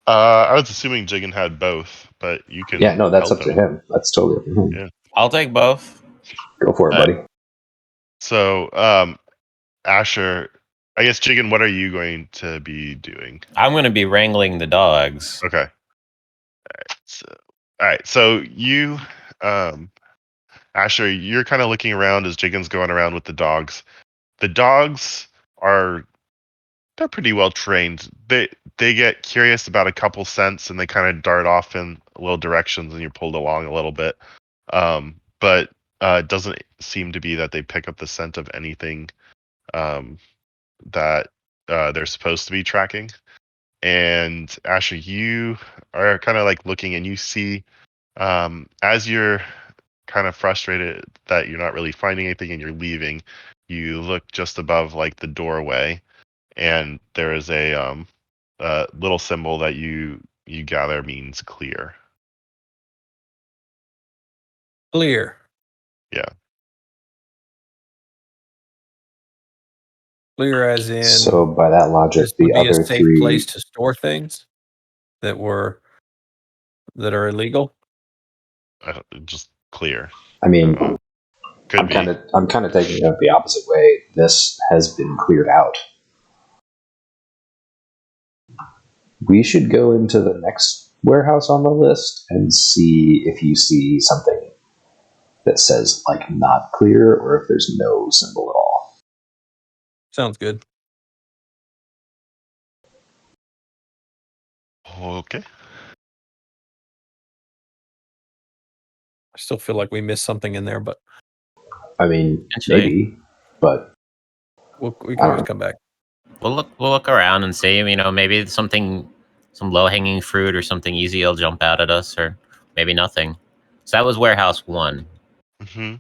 Speaker 2: I was assuming Jigun had both, but you can.
Speaker 1: Yeah, no, that's
Speaker 2: help
Speaker 1: up to him. That's totally up to him.
Speaker 2: Yeah.
Speaker 3: I'll take both.
Speaker 1: Go for it, buddy.
Speaker 2: So, Asher, I guess Jigun, what are you going to be doing?
Speaker 3: I'm going to be wrangling the dogs.
Speaker 2: Okay. All right. So you, Asher, you're kind of looking around as Jigun's going around with the dogs. The dogs they're pretty well trained. They get curious about a couple scents and they kind of dart off in little directions and you're pulled along a little bit. But it doesn't seem to be that they pick up the scent of anything that they're supposed to be tracking. And Asher, you are kind of like looking and you see as you're kind of frustrated that you're not really finding anything and you're leaving, you look just above like the doorway and there is a little symbol that you gather means clear.
Speaker 4: Clear.
Speaker 2: Yeah.
Speaker 4: Clear as in.
Speaker 1: So by that logic,
Speaker 4: this would
Speaker 1: the
Speaker 4: be
Speaker 1: other
Speaker 4: a safe
Speaker 1: three
Speaker 4: place to store things that are illegal.
Speaker 2: Just clear.
Speaker 1: I mean,
Speaker 2: could be.
Speaker 1: I'm kind of taking it the opposite way. This has been cleared out. We should go into the next warehouse on the list and see if you see something that says like not clear or if there's no symbol at all.
Speaker 4: Sounds good.
Speaker 2: Okay.
Speaker 4: I still feel like we missed something in there, but
Speaker 1: I mean, maybe, but
Speaker 4: we can always come back.
Speaker 3: We'll look around and see. You know, maybe some low hanging fruit or something easy will jump out at us, or maybe nothing. So that was warehouse 1.
Speaker 2: Mm-hmm.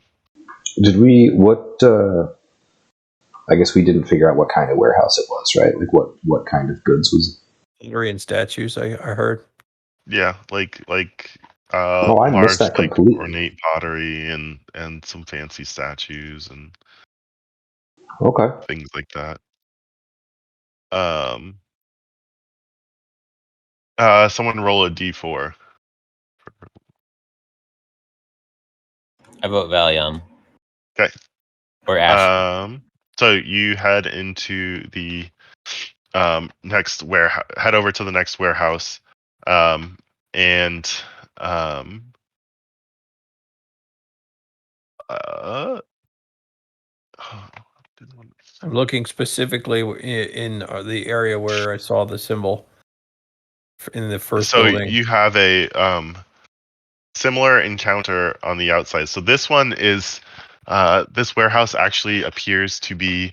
Speaker 1: Did we? What? I guess we didn't figure out what kind of warehouse it was, right? Like what kind of goods was it?
Speaker 4: Pottery and statues. I heard.
Speaker 2: Yeah, like
Speaker 1: I
Speaker 2: large,
Speaker 1: missed that
Speaker 2: like
Speaker 1: completely.
Speaker 2: ornate pottery and some fancy statues and things like that. Someone roll a d4.
Speaker 3: I vote Valium.
Speaker 2: Okay.
Speaker 3: Or Ash.
Speaker 2: So you head into the next warehouse. Head over to the next warehouse, and
Speaker 4: I'm looking specifically in the area where I saw the symbol in the first
Speaker 2: so
Speaker 4: building.
Speaker 2: you have a similar encounter on the outside. So this one is this warehouse actually appears to be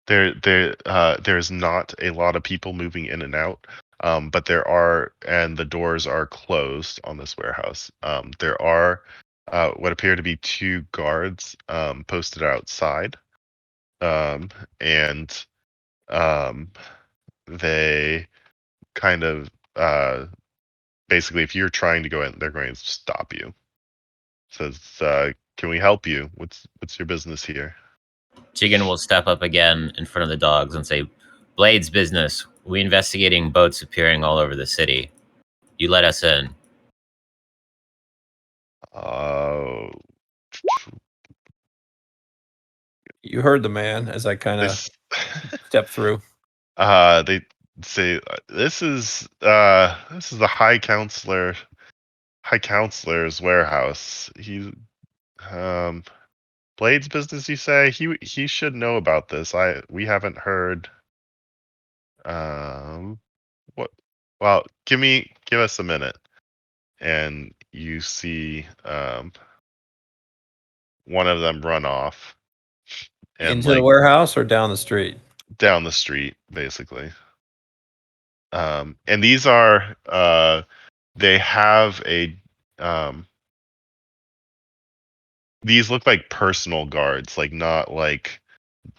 Speaker 2: there's not a lot of people moving in and out, but there are, and the doors are closed on this warehouse. There are what appear to be 2 guards posted outside, and they kind of basically, if you're trying to go in, they're going to stop you. Says, "Can we help you? What's your business here?"
Speaker 3: Jigun will step up again in front of the dogs and say, "Blade's business. We investigating boats appearing all over the city. You let us in."
Speaker 4: You heard the man as I kind of step through.
Speaker 2: They say, this is the High Counselor's warehouse. Blade's business, you say? He should know about this. We haven't heard. What? Well, give us a minute, and you see one of them run off and
Speaker 4: Into the warehouse or down the street?
Speaker 2: Down the street, basically. And these are they have a these look like personal guards, like not like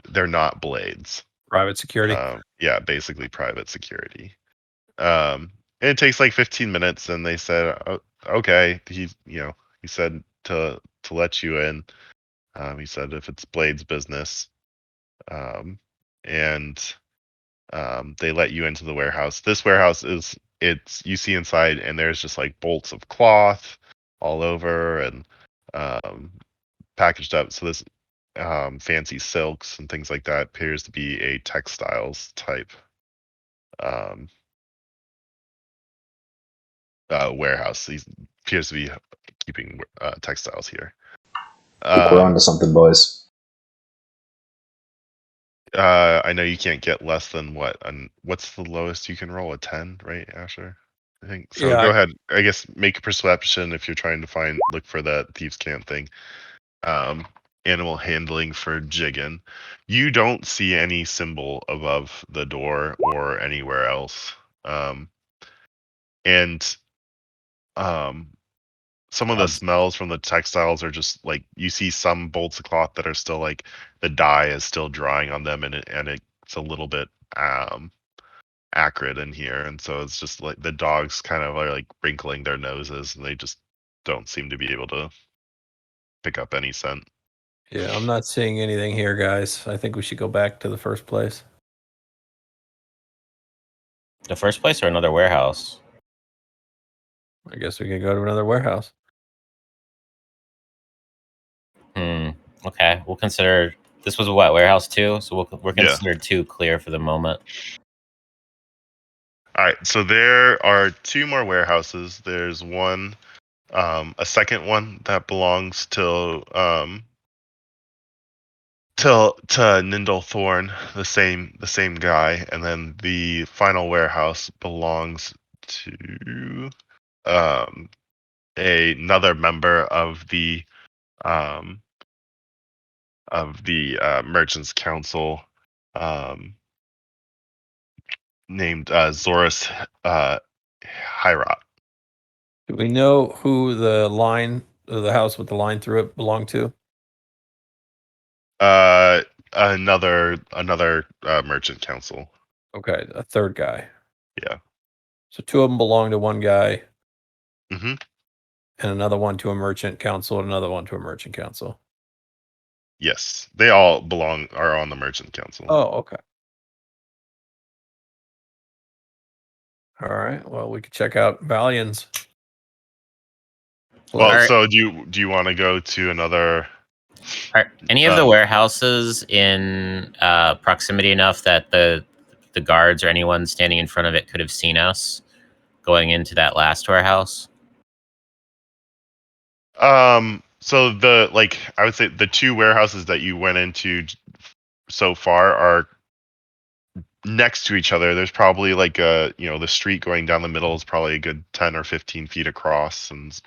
Speaker 2: they're not blades.
Speaker 4: Private security.
Speaker 2: Yeah, basically private security. And it takes like 15 minutes, and they said, oh, okay. He said to let you in. He said if it's Blade's business, and they let you into the warehouse. This warehouse you see inside, and there's just like bolts of cloth all over, and packaged up. So this fancy silks and things like that appears to be a textiles type warehouse. He appears to be keeping textiles here.
Speaker 1: I think we're onto something, boys.
Speaker 2: I know you can't get less than what? What's the lowest you can roll? A 10, right, Asher? I think so.
Speaker 4: Yeah,
Speaker 2: go ahead. I guess make a perception if you're trying to look for that thieves' cant thing. Animal handling for Jigun. You don't see any symbol above the door or anywhere else. And some of the smells from the textiles are just like, you see some bolts of cloth that are still like the dye is still drying on them, and it's a little bit acrid in here, and so it's just like the dogs kind of are like wrinkling their noses, and they just don't seem to be able to pick up any scent.
Speaker 4: Yeah, I'm not seeing anything here, guys. I think we should go back to the first place.
Speaker 3: The first place or another warehouse?
Speaker 4: I guess we can go to another warehouse.
Speaker 3: Okay, we'll consider this was what, warehouse 2, so we're considered 2 clear for the moment.
Speaker 2: All right, so there are 2 more warehouses. There's one, a second one that belongs to Nindle Thorn, the same guy, and then the final warehouse belongs to another member of the Merchants Council, named Zorus Hyrot.
Speaker 4: Do we know who the house with the line through it belonged to?
Speaker 2: Another Merchant Council.
Speaker 4: Okay, a third guy.
Speaker 2: Yeah.
Speaker 4: So 2 of them belong to one guy.
Speaker 2: Mm-hmm.
Speaker 4: And another one to a Merchant Council, and another one to a Merchant Council.
Speaker 2: Yes, they all are on the Merchant Council.
Speaker 4: Oh, okay. All right. Well, we could check out Valian's.
Speaker 2: Well, so do you want to go to another
Speaker 3: Are any of the warehouses in proximity enough that the guards or anyone standing in front of it could have seen us going into that last warehouse?
Speaker 2: So I would say the two warehouses that you went into so far are next to each other. There's probably the street going down the middle is probably a good 10 or 15 feet across, and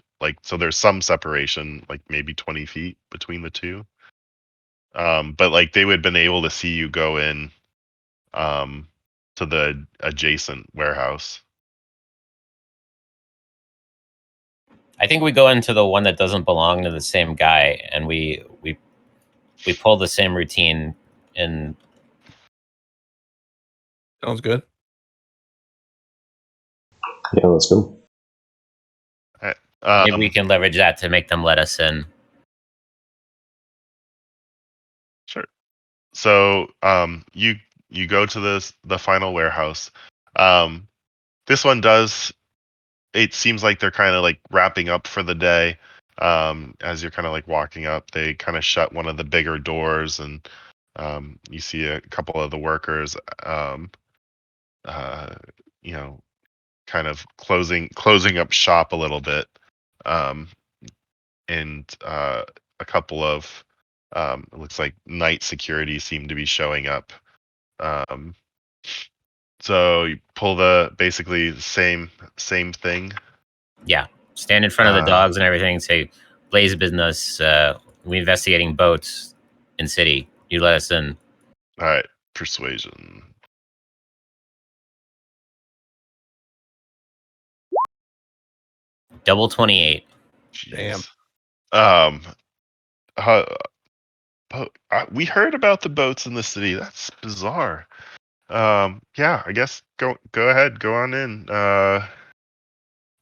Speaker 2: so there's some separation, like maybe 20 feet between the two. But they would have been able to see you go in to the adjacent warehouse.
Speaker 3: I think we go into the one that doesn't belong to the same guy, and we pull the same routine. And
Speaker 4: sounds good.
Speaker 1: Yeah, let's go.
Speaker 3: Maybe we can leverage that to make them let us in.
Speaker 2: Sure. So you go to the final warehouse. This one does. It seems like they're kind of wrapping up for the day. As you're kind of walking up, they kind of shut one of the bigger doors, and you see a couple of the workers, kind of closing up shop a little bit, and a couple of it looks like night security seem to be showing up. So you pull basically the same thing.
Speaker 3: Yeah, stand in front of the dogs and everything. Say, Blaze business. We investigating boats in city. You let us in.
Speaker 2: All right, persuasion.
Speaker 3: Double 28.
Speaker 2: Jeez. We heard about the boats in the city. That's bizarre. Yeah, I guess go ahead, go on in.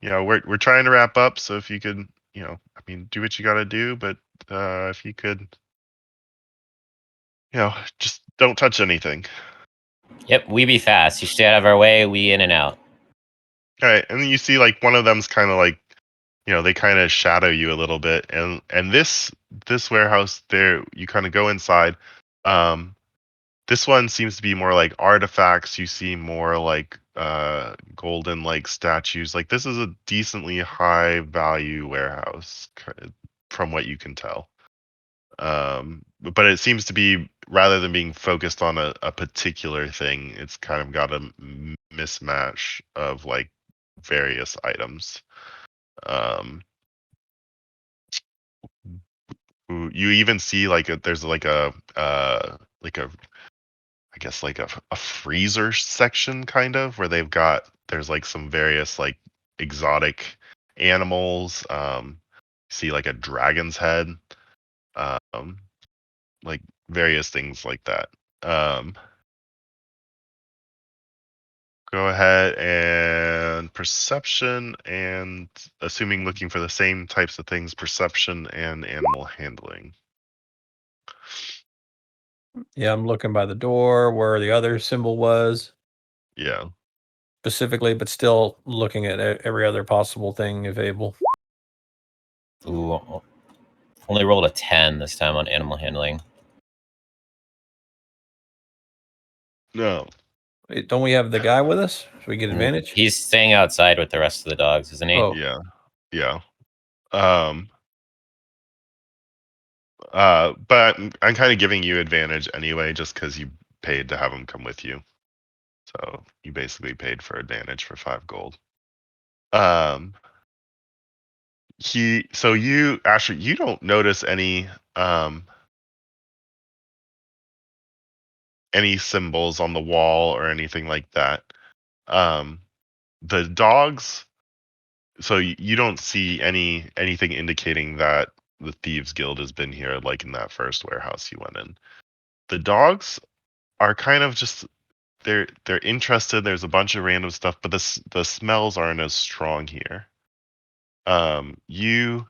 Speaker 2: We're trying to wrap up, so if you could, do what you got to do, but if you could, just don't touch anything.
Speaker 3: Yep, we be fast. You stay out of our way. We in and out.
Speaker 2: All right, and then you see one of them's kind of they kind of shadow you a little bit, and this warehouse there, you kind of go inside. This one seems to be more like artifacts. You see more golden statues. This is a decently high value warehouse from what you can tell. But it seems to be, rather than being focused on a particular thing, it's kind of got a mismatch of various items. You even see there's I guess a freezer section, kind of, where there's some various exotic animals. See a dragon's head, um various things like that. Go ahead and perception, and assuming looking for the same types of things, perception and animal handling.
Speaker 4: Yeah, I'm looking by the door where the other symbol was.
Speaker 2: Yeah.
Speaker 4: Specifically, but still looking at every other possible thing available.
Speaker 3: Ooh, only rolled a 10 this time on animal handling.
Speaker 2: No.
Speaker 4: Wait, don't we have the guy with us? Should we get advantage?
Speaker 3: He's staying outside with the rest of the dogs, isn't he?
Speaker 4: Oh.
Speaker 2: Yeah. But I'm kind of giving you advantage anyway, just because you paid to have him come with you. So you basically paid for advantage for 5 gold. You don't notice any symbols on the wall or anything like that. The dogs, so you don't see anything indicating that the Thieves Guild has been here, like in that first warehouse you went in. The dogs are kind of just, they're interested. There's a bunch of random stuff, but the smells aren't as strong here. You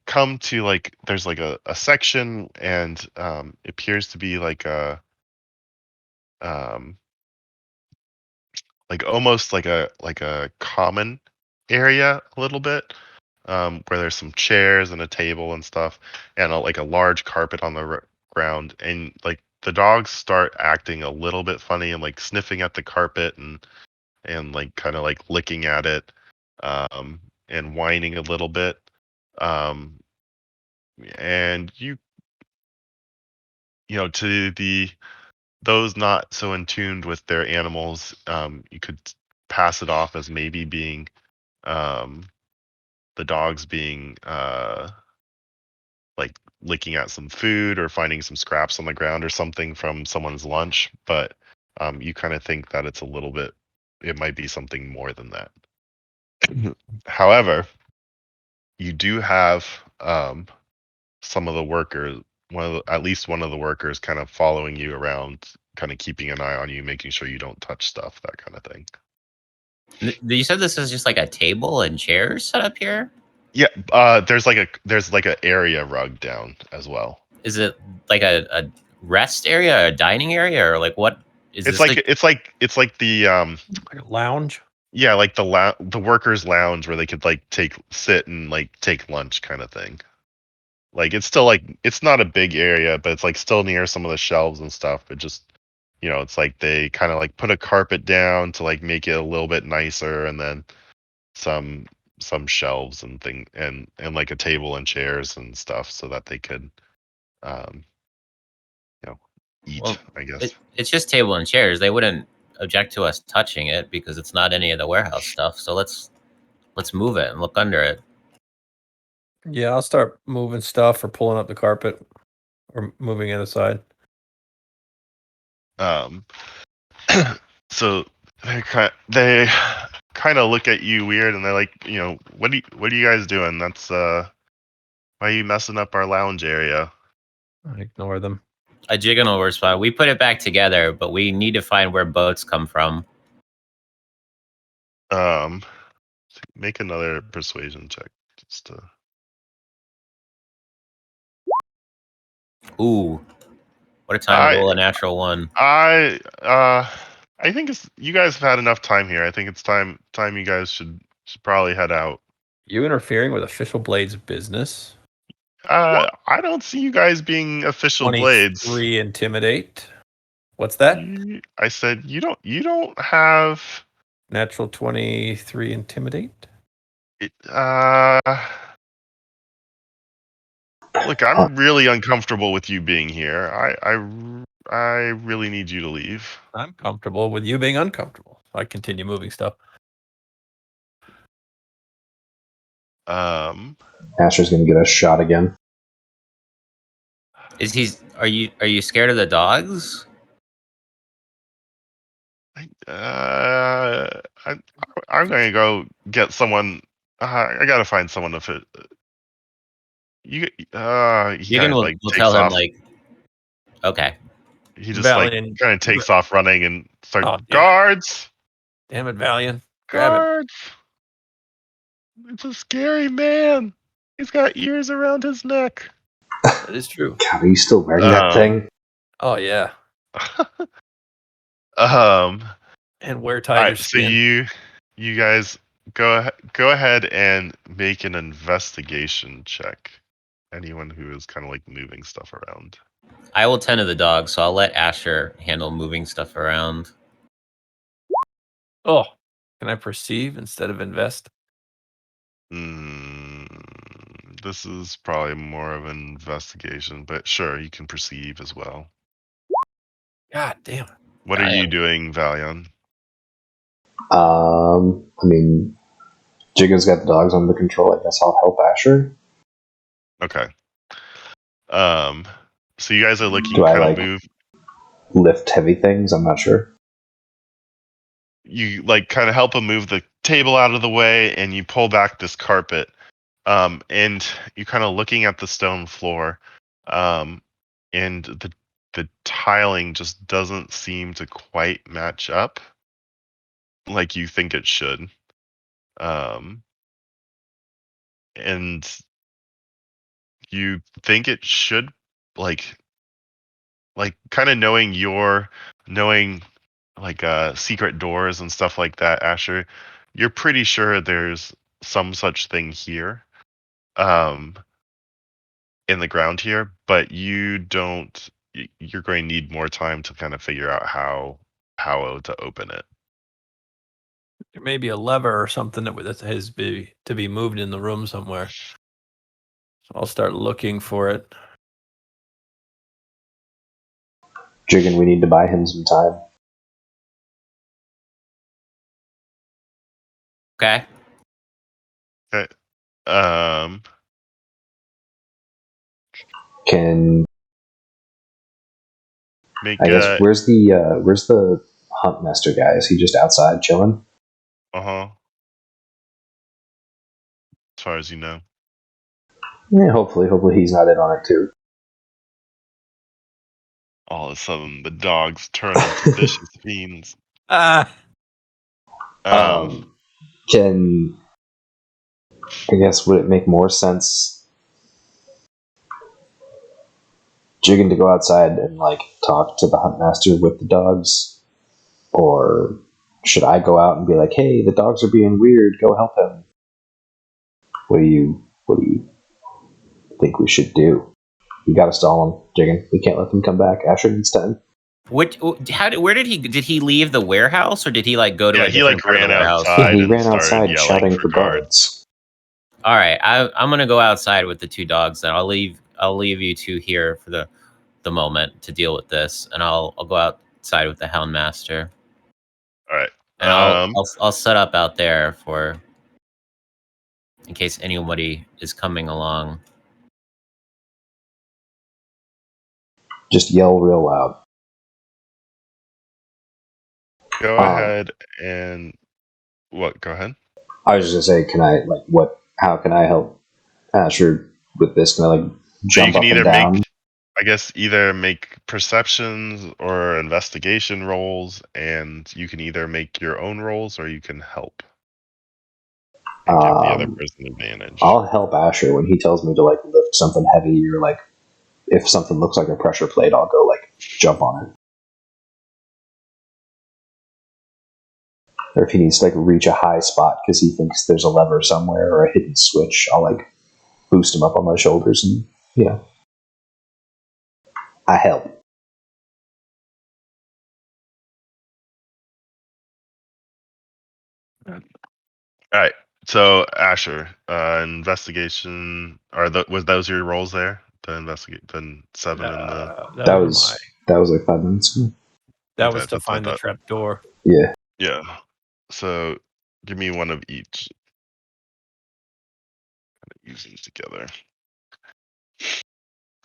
Speaker 2: come to there's a section, and it appears to be almost like a common area a little bit. where there's some chairs and a table and stuff, and like a large carpet on the ground, and like the dogs start acting a little bit funny and like sniffing at the carpet and like kind of like licking at it, and whining a little bit, and to those not so in tune with their animals, you could pass it off as maybe being the dogs being like licking at some food or finding some scraps on the ground or something from someone's lunch, but you kind of think that it might be something more than that. However, you do have some of the workers, at least one of the workers, kind of following you around, kind of keeping an eye on you, making sure you don't touch stuff, that kind of thing.
Speaker 3: You said this is just like a table and chairs set up here?
Speaker 2: Yeah, there's like a area rug down as well.
Speaker 3: Is it like a rest area, a dining area, or like what is
Speaker 2: It's
Speaker 3: this?
Speaker 2: It's like the
Speaker 4: Like a lounge.
Speaker 2: yeah, like the workers' lounge where they could like sit and like take lunch kind of thing. Like it's still like it's not a big area, but it's like still near some of the shelves and stuff. But just it's like they kind of like put a carpet down to like make it a little bit nicer, and then some shelves and thing and like a table and chairs and stuff so that they could eat,
Speaker 3: Well,
Speaker 2: I guess.
Speaker 3: it's just table and chairs. They wouldn't object to us touching it because it's not any of the warehouse stuff. So let's move it and look under it.
Speaker 4: Yeah, I'll start moving stuff or pulling up the carpet or moving it aside.
Speaker 2: So they kind of look at you weird, and they're like, what are you guys doing? That's why are you messing up our lounge area?
Speaker 4: I ignore them.
Speaker 3: A Jigun will respond. We put it back together, but we need to find where boats come from.
Speaker 2: Make another persuasion check. Just to...
Speaker 3: Ooh, what a time to roll a natural one.
Speaker 2: I think you guys have had enough time here. I think it's time you guys should probably head out.
Speaker 4: You interfering with official Blades business?
Speaker 2: I don't see you guys being official Blades.
Speaker 4: 23 intimidate. What's that?
Speaker 2: I said you don't have
Speaker 4: natural 23 intimidate.
Speaker 2: Look, I'm really uncomfortable with you being here. I really need you to leave.
Speaker 4: I'm comfortable with you being uncomfortable. I continue moving stuff.
Speaker 1: Asher's gonna get a shot again.
Speaker 3: Are you scared of the dogs?
Speaker 2: I'm gonna go get someone. I gotta find someone to fit. He kind of like takes off.
Speaker 3: Okay.
Speaker 2: He just Valiant. Kind of takes off running and starts. Guards!
Speaker 4: Damn it, Valiant! Grab
Speaker 2: Guards! It's a scary man. He's got ears around his neck.
Speaker 4: That is true.
Speaker 1: God, are you still wearing that thing?
Speaker 4: Oh yeah. And wear tighter skin.
Speaker 2: So you guys go ahead and make an investigation check. Anyone who is kind of like moving stuff around.
Speaker 3: I will tend to the dog, so I'll let Asher handle moving stuff around.
Speaker 4: Oh, can I perceive instead of invest?
Speaker 2: This is probably more of an investigation, but sure, you can perceive as well.
Speaker 4: God damn it.
Speaker 2: What are you doing, Valion?
Speaker 1: I mean, Jigun's got the dogs under control. I guess I'll help Asher.
Speaker 2: Okay. So you guys are looking to kind of move.
Speaker 1: Lift heavy things? I'm not sure.
Speaker 2: You like kind of help him move the table out of the way, and you pull back this carpet. And you're kind of looking at the stone floor, and the tiling just doesn't seem to quite match up like you think it should. And you think it should like kind of knowing like secret doors and stuff like that, Asher, you're pretty sure there's some such thing here. in the ground here, but you don't. You're going to need more time to kind of figure out how to open it.
Speaker 4: There may be a lever or something that has to be moved in the room somewhere. So I'll start looking for it.
Speaker 1: Jigun, we need to buy him some time.
Speaker 3: Okay.
Speaker 2: Okay.
Speaker 1: Can
Speaker 2: Make.
Speaker 1: I guess where's the hunt master guy? Is he just outside chilling?
Speaker 2: As far as you know.
Speaker 1: Yeah, hopefully he's not in on it too.
Speaker 2: All of a sudden, the dogs turn into vicious fiends.
Speaker 1: Can I guess would it make more sense, Jigun, to go outside and like talk to the hunt master with the dogs, or should I go out and be like, "Hey, the dogs are being weird. Go help him." What do you think we should do? We gotta stall him, Jigun. We can't let them come back. Asher needs time.
Speaker 3: Where did he leave the warehouse, or did he like go to a different part of the warehouse?
Speaker 2: Outside
Speaker 1: he ran outside shouting for guards.
Speaker 3: All right, I'm gonna go outside with the two dogs, and I'll leave you two here for the moment to deal with this, and I'll go outside with the Hound Master.
Speaker 2: All right,
Speaker 3: and I'll set up out there in case anybody is coming along.
Speaker 1: Just yell real loud.
Speaker 2: Go ahead and what? Go ahead.
Speaker 1: I was just gonna say, can I how can I help Asher with this? Can I jump up and down?
Speaker 2: I guess either make perceptions or investigation rolls, and you can either make your own rolls or you can help. And give the other person advantage.
Speaker 1: I'll help Asher when he tells me to lift something heavy, or if something looks like a pressure plate, I'll go jump on it. Or if he needs to reach a high spot because he thinks there's a lever somewhere or a hidden switch, I'll boost him up on my shoulders and I help.
Speaker 2: All right. So Asher, investigation. Was those your rolls there? To investigate the 7 and the.
Speaker 1: That was 5 minutes ago.
Speaker 4: That was to find the trap door.
Speaker 1: Yeah.
Speaker 2: Yeah. So give me one of each. Use these together.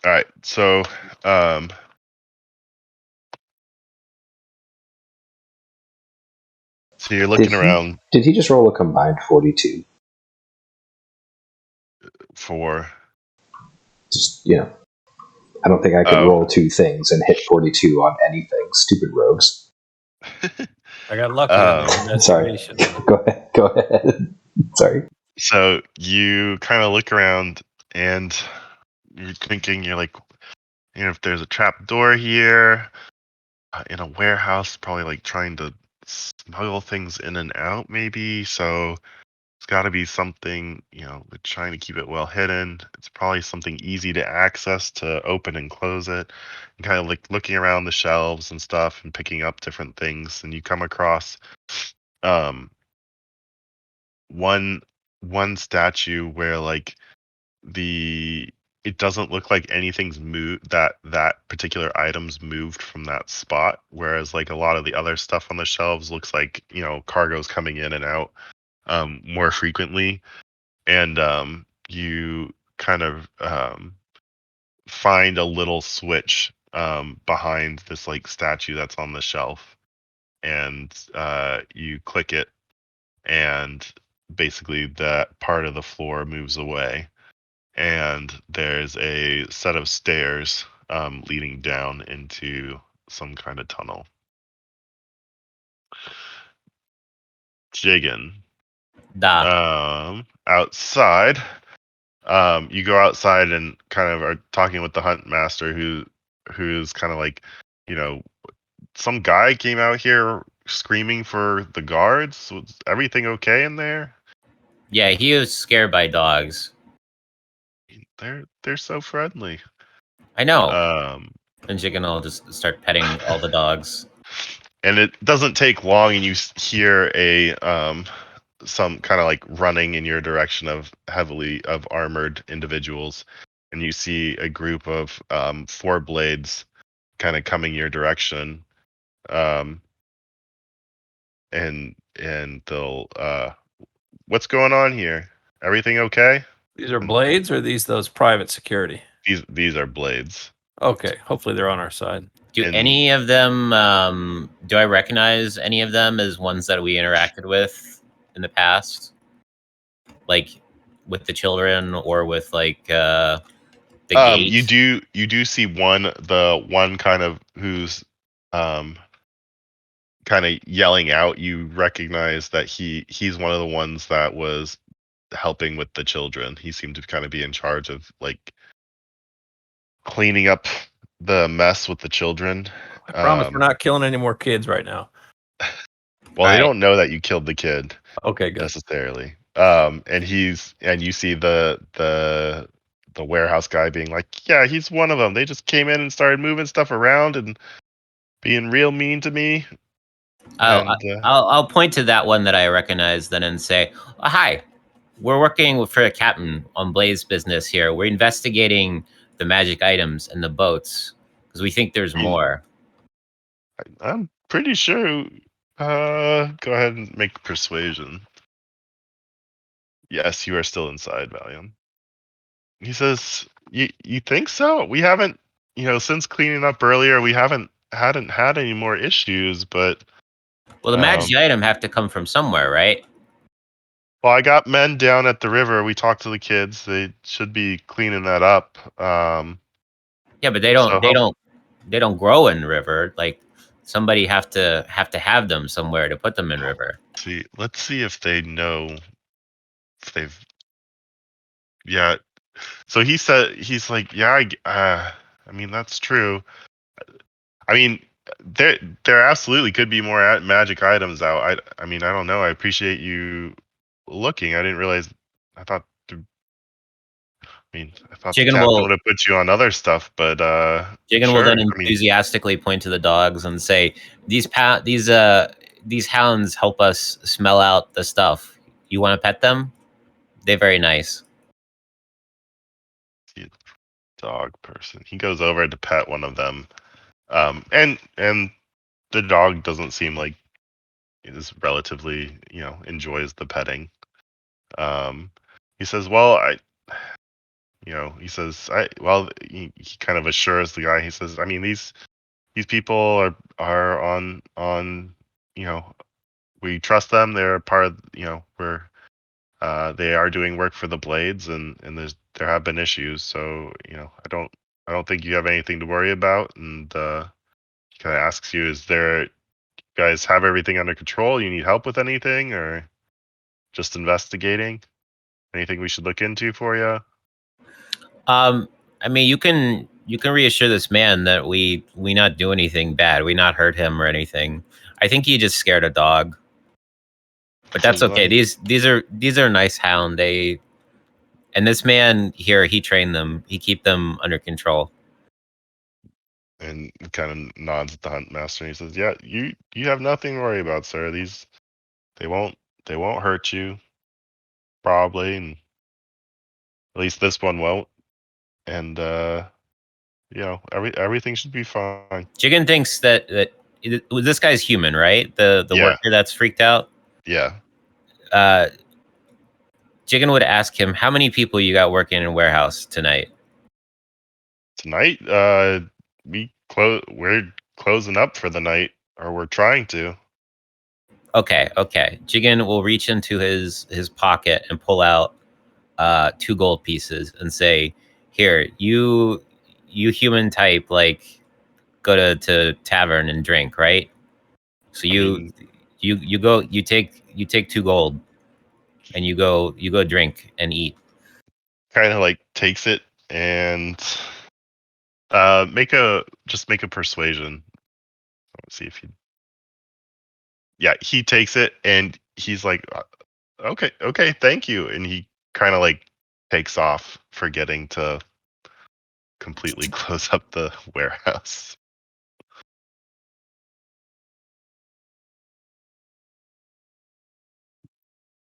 Speaker 2: All right. So so you're looking around.
Speaker 1: Did he just roll a combined 42?
Speaker 2: For
Speaker 1: just I don't think I could roll two things and hit 42 on anything. Stupid rogues.
Speaker 4: I got lucky on the investigation.
Speaker 1: Sorry. Go ahead. Sorry.
Speaker 2: So you kind of look around and you're thinking, you're like, if there's a trap door here in a warehouse, probably trying to smuggle things in and out, maybe. So it's got to be something, they're trying to keep it well hidden. It's probably something easy to access to open and close it. And kind of looking around the shelves and stuff and picking up different things. And you come across one statue where it doesn't look like anything's moved, that particular item's moved from that spot, whereas a lot of the other stuff on the shelves looks like cargo's coming in and out more frequently. And you kind of find a little switch behind this statue that's on the shelf, and you click it, and basically that part of the floor moves away, and there's a set of stairs leading down into some kind of tunnel. Jigun. Outside, you go outside and kind of are talking with the hunt master, who's kind of some guy came out here screaming for the guards. Was everything okay in there?
Speaker 3: Yeah, he was scared by dogs.
Speaker 2: they're so friendly.
Speaker 3: I know.
Speaker 2: And
Speaker 3: Jigun will just start petting all the dogs.
Speaker 2: And it doesn't take long, and you hear some kind of like running in your direction of heavily armored individuals, and you see a group of 4 blades kind of coming your direction, and they'll what's going on here? Everything okay?
Speaker 4: These are blades, or those private security?
Speaker 2: These are blades.
Speaker 4: Okay, hopefully they're on our side.
Speaker 3: Do any of them? Do I recognize any of them as ones that we interacted with in the past, like with the children or with like the gate?
Speaker 2: You do see the one kind of who's kind of yelling out. You recognize that he's one of the ones that was helping with the children. He seemed to kind of be in charge of like cleaning up the mess with the children.
Speaker 4: I promise we're not killing any more kids right now.
Speaker 2: Well, they don't know that you killed the kid.
Speaker 4: Okay, good.
Speaker 2: Necessarily. And you see the warehouse guy being like, yeah, he's one of them. They just came in and started moving stuff around and being real mean to me.
Speaker 3: I'll point to that one that I recognize then and say, hi, we're working for a captain on Blaze business here. We're investigating the magic items and the boats because we think there's more.
Speaker 2: I'm pretty sure. Go ahead and make persuasion. Yes, you are still inside, Valium. He says, you think so? We haven't, since cleaning up earlier, we hadn't had any more issues, but...
Speaker 3: Well, the magic item have to come from somewhere, right?
Speaker 2: Well, I got men down at the river. We talked to the kids. They should be cleaning that up.
Speaker 3: Yeah, but they don't grow in river. Like somebody have to have them somewhere to put them in river.
Speaker 2: Let's see if they know if they've. Yeah. So he's like, yeah, I mean, that's true. I mean, there absolutely could be more magic items out. I mean, I don't know. I appreciate you looking. I didn't realize. I thought the captain would have put you on other stuff, but
Speaker 3: Jigun will then enthusiastically point to the dogs and say, these hounds help us smell out the stuff. You want to pet them? They're very nice.
Speaker 2: Dog person. He goes over to pet one of them, and the dog doesn't seem like is relatively enjoys the petting. He says, "Well, he kind of assures the guy. He says, I mean, these people are on we trust them. They're part of we're they are doing work for the Blades, and there have been issues. So I don't think you have anything to worry about." And he kind of asks you, "Is there you guys have everything under control? You need help with anything, or just investigating? Anything we should look into for you?"
Speaker 3: I mean, you can reassure this man that we not do anything bad. We not hurt him or anything. I think he just scared a dog, but that's okay. These are nice hound. And this man here, he trained them. He keep them under control.
Speaker 2: And kind of nods at the hunt master, and he says, "Yeah, you have nothing to worry about, sir. They won't hurt you, probably, and at least this one won't. And everything should be fine."
Speaker 3: Jigun thinks that this guy's human, right? The worker that's freaked out.
Speaker 2: Yeah.
Speaker 3: Jigun would ask him, "How many people you got working in a warehouse tonight?"
Speaker 2: Tonight, we're closing up for the night, or we're trying to.
Speaker 3: Okay. Jigun will reach into his pocket and pull out 2 gold pieces and say, "Here, you human type, like go to tavern and drink, right? So you take 2 gold and you go drink and eat."
Speaker 2: Kind of like takes it and make a persuasion. Let's see if he takes it and he's like, okay, thank you. And he kind of like takes off, forgetting to completely close up the warehouse.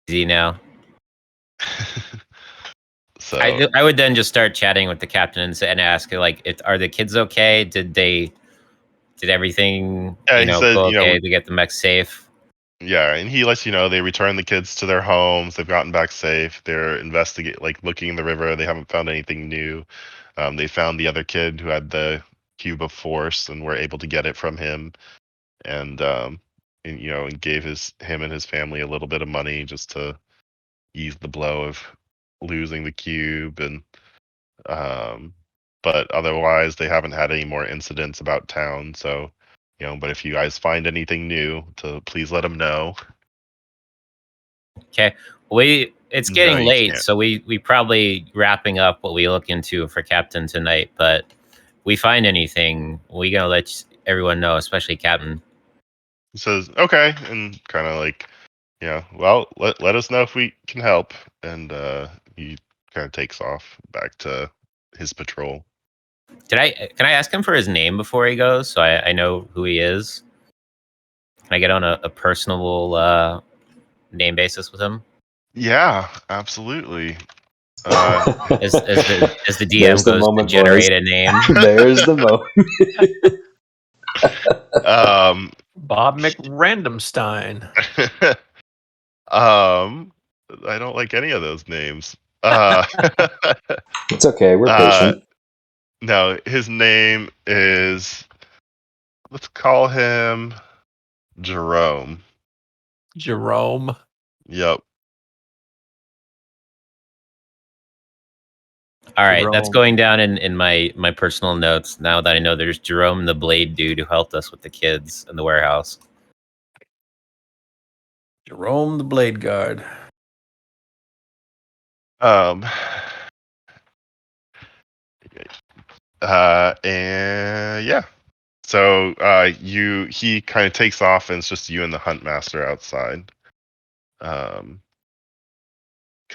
Speaker 3: Easy now.
Speaker 2: So
Speaker 3: I would then just start chatting with the captain and ask, like, are the kids okay? Did everything
Speaker 2: he said,
Speaker 3: go okay to get them back safe?
Speaker 2: Yeah, and he lets you know they returned the kids to their homes. They've gotten back safe. They're looking in the river. They haven't found anything new. They found the other kid who had the cube of force and were able to get it from him, and and gave him and his family a little bit of money just to ease the blow of losing the cube. And but otherwise, they haven't had any more incidents about town. So, but if you guys find anything new, to please let them know.
Speaker 3: Okay. It's getting late, so we probably wrapping up what we look into for Captain tonight, but we find anything, we gonna let everyone know, especially Captain.
Speaker 2: He says, okay, and kind of like, well, let us know if we can help. And he kind of takes off back to his patrol.
Speaker 3: Can I ask him for his name before he goes, so I know who he is? Can I get on a personal name basis with him?
Speaker 2: Yeah, absolutely.
Speaker 3: As the DM goes to generate a name.
Speaker 1: There's the moment.
Speaker 4: Bob McRandomstein.
Speaker 2: I don't like any of those names.
Speaker 1: It's okay, we're patient.
Speaker 2: No, his name is, let's call him Jerome.
Speaker 4: Jerome.
Speaker 2: Yep.
Speaker 3: All right, that's going down in my personal notes now that I know there's Jerome the Blade dude who helped us with the kids in the warehouse.
Speaker 4: Jerome the Blade Guard.
Speaker 2: And yeah. So he kind of takes off, and it's just you and the hunt master outside. Kind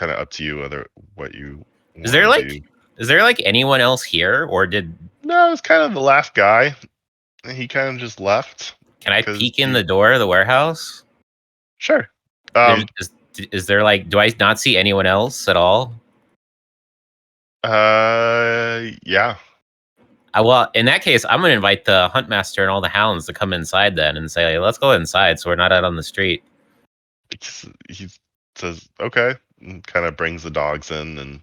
Speaker 2: of up to you what you
Speaker 3: Is there like anyone else here, or did?
Speaker 2: No, it's kind of the last guy. He kind of just left.
Speaker 3: Can I peek in the door of the warehouse?
Speaker 2: Sure.
Speaker 3: Is there like? Do I not see anyone else at all?
Speaker 2: Yeah.
Speaker 3: Well, in that case, I'm gonna invite the hunt master and all the hounds to come inside then and say, "Let's go inside, so we're not out on the street."
Speaker 2: He says, "Okay," and kind of brings the dogs in, and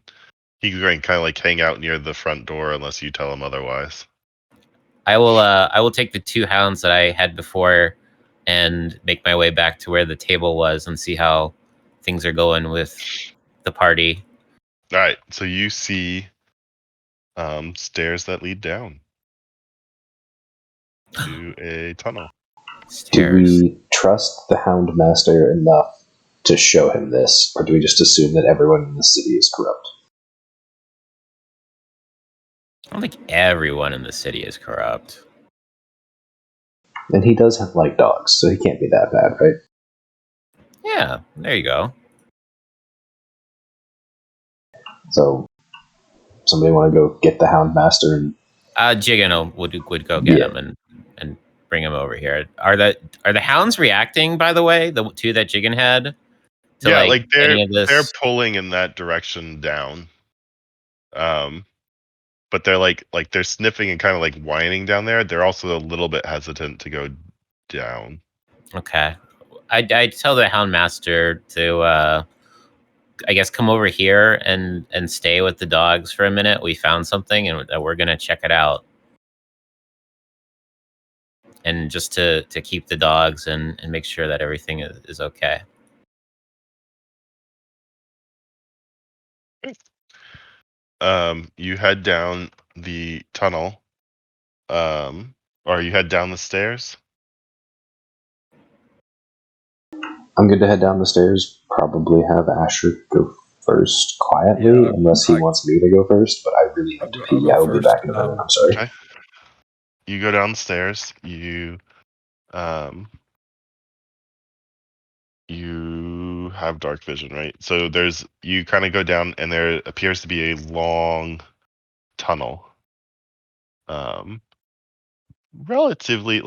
Speaker 2: he's going to kind of like hang out near the front door unless you tell him otherwise.
Speaker 3: I will take the two hounds that I had before and make my way back to where the table was and see how things are going with the party.
Speaker 2: All right, so you see stairs that lead down to a tunnel.
Speaker 1: Do we trust the Hound Master enough to show him this, or do we just assume that everyone in the city is corrupt?
Speaker 3: I don't think everyone in the city is corrupt.
Speaker 1: And he does like dogs, so he can't be that bad, right?
Speaker 3: Yeah, there you go.
Speaker 1: So, somebody want to go get the Hound Master? And
Speaker 3: Jigun would go get him and bring him over here. Are the hounds reacting, by the way? The two that Jigun had?
Speaker 2: Yeah, like they're pulling in that direction down. But they're like they're sniffing and kind of like whining down there. They're also a little bit hesitant to go down.
Speaker 3: Okay. I tell the Hound Master to I guess come over here and stay with the dogs for a minute. We found something and we're gonna check it out. And just to keep the dogs and make sure that everything is okay.
Speaker 2: You head down the tunnel. Or you head down the stairs.
Speaker 1: I'm good to head down the stairs. Probably have Asher go first quietly, unless he wants me to go first. But I really need to pee. I will be back in a minute. I'm sorry.
Speaker 2: Okay. You go down the stairs. You have dark vision, right? So you kind of go down, and there appears to be a long tunnel. Relatively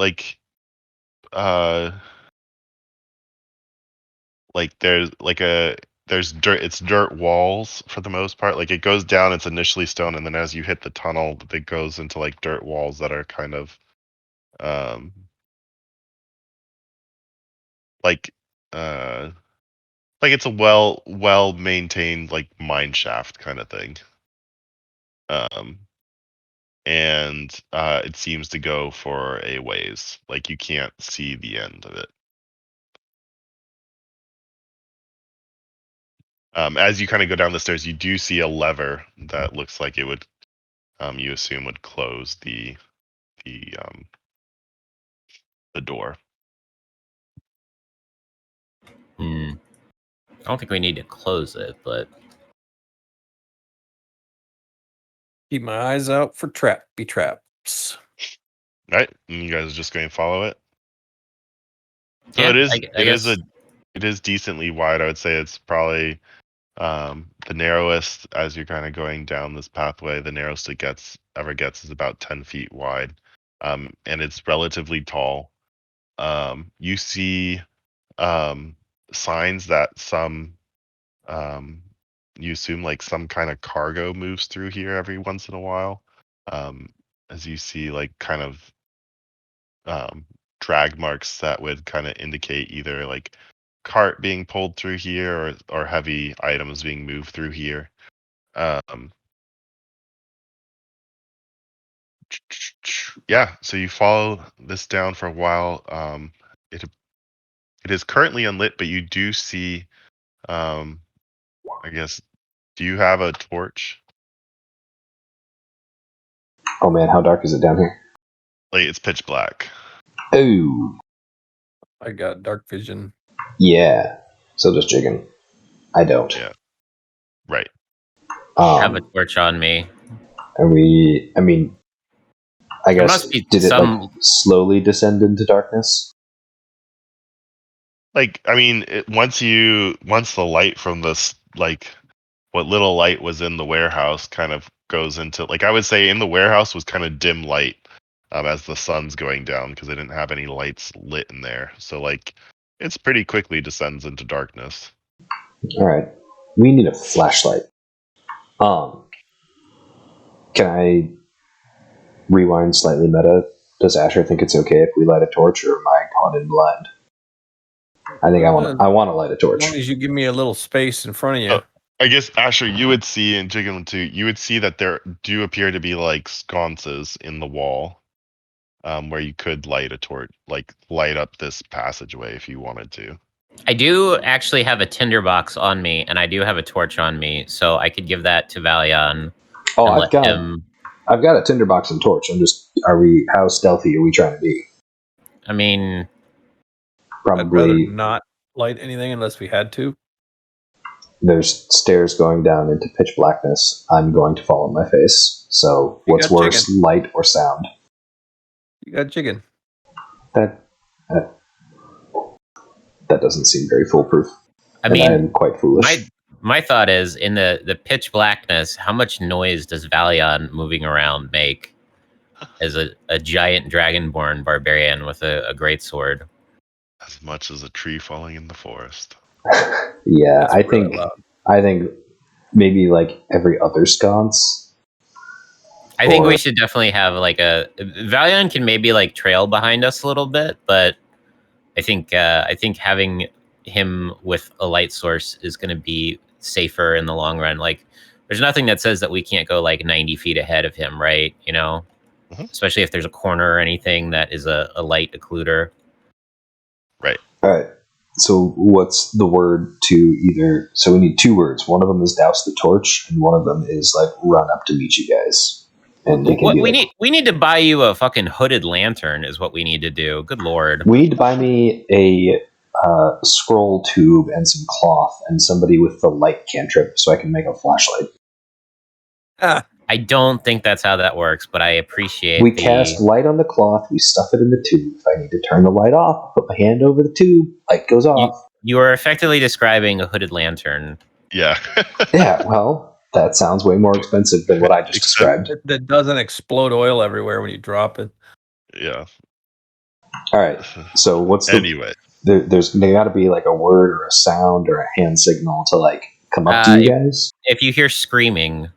Speaker 2: there's dirt. It's dirt walls for the most part. Like, it goes down. It's initially stone, and then as you hit the tunnel, it goes into like dirt walls that are kind of like it's a well maintained like mine shaft kind of thing. And it seems to go for a ways. Like, you can't see the end of it. As you kind of go down the stairs, you do see a lever that looks like it would, you assume, would close the door.
Speaker 3: I don't think we need to close it, but
Speaker 4: keep my eyes out for traps.
Speaker 2: Right, and you guys are just going to follow it. So
Speaker 3: yeah,
Speaker 2: it is decently wide. I would say it's probably the narrowest as you're kind of going down this pathway. The narrowest it ever gets is about 10 feet wide, and it's relatively tall. You see signs that you assume like some kind of cargo moves through here every once in a while. As you see like kind of drag marks that would kind of indicate either like cart being pulled through here or heavy items being moved through here. Yeah, so you follow this down for a while. It is currently unlit, but you do see, I guess, do you have a torch?
Speaker 1: Oh man, how dark is it down here?
Speaker 2: Like, it's pitch black.
Speaker 1: Oh.
Speaker 4: I got dark vision.
Speaker 1: Yeah. So does Jigun. I don't.
Speaker 2: Yeah. Right.
Speaker 3: I have a torch on me.
Speaker 1: I guess, did it like slowly descend into darkness?
Speaker 2: Like, I mean, once the light from this, like, what little light was in the warehouse kind of goes into, like, I would say in the warehouse was kind of dim light as the sun's going down, because they didn't have any lights lit in there. So, like, it's pretty quickly descends into darkness.
Speaker 1: All right. We need a flashlight. Can I rewind slightly meta? Does Asher think it's okay if we light a torch, or am I caught in blind? I think I want to light a torch.
Speaker 4: As long as you give me a little space in front of you.
Speaker 2: I guess, Asher, you would see, and Jigun too, you would see that there do appear to be like sconces in the wall, where you could light a torch, like light up this passageway if you wanted to.
Speaker 3: I do actually have a tinderbox on me, and I do have a torch on me, so I could give that to Valion.
Speaker 1: Oh, I've got a tinderbox and torch. How stealthy are we trying to be?
Speaker 3: I mean,
Speaker 1: probably
Speaker 4: I'd rather not light anything unless we had to.
Speaker 1: There's stairs going down into pitch blackness. I'm going to fall on my face. So what's worse, light or sound?
Speaker 4: You got Jigun.
Speaker 1: That doesn't seem very foolproof.
Speaker 3: I mean,
Speaker 1: I'm quite foolish.
Speaker 3: My thought is, in the pitch blackness, how much noise does Valion moving around make as a giant dragonborn barbarian with a great sword?
Speaker 2: As much as a tree falling in the forest.
Speaker 1: Yeah, I think maybe like every other sconce.
Speaker 3: I think we should definitely have like Valion can maybe like trail behind us a little bit, but I think having him with a light source is going to be safer in the long run. Like, there's nothing that says that we can't go like 90 feet ahead of him, right? You know, especially if there's a corner or anything that is a light occluder.
Speaker 2: Right.
Speaker 1: All right. So what's the word to either? So we need two words. One of them is douse the torch, and one of them is like run up to meet you guys. And
Speaker 3: we need to buy you a fucking hooded lantern is what we need to do. Good Lord.
Speaker 1: We need to buy me a scroll tube and some cloth and somebody with the light cantrip so I can make a flashlight.
Speaker 3: I don't think that's how that works, but I appreciate
Speaker 1: We cast light on the cloth, we stuff it in the tube. If I need to turn the light off, put my hand over the tube, light goes off.
Speaker 3: You are effectively describing a hooded lantern.
Speaker 2: Yeah.
Speaker 1: Yeah, well, that sounds way more expensive than what I just described.
Speaker 4: That doesn't explode oil everywhere when you drop it.
Speaker 2: Yeah.
Speaker 1: All right. So what's the
Speaker 2: Anyway?
Speaker 1: There's got to be like a word or a sound or a hand signal to like come up to you guys.
Speaker 3: If you hear screaming,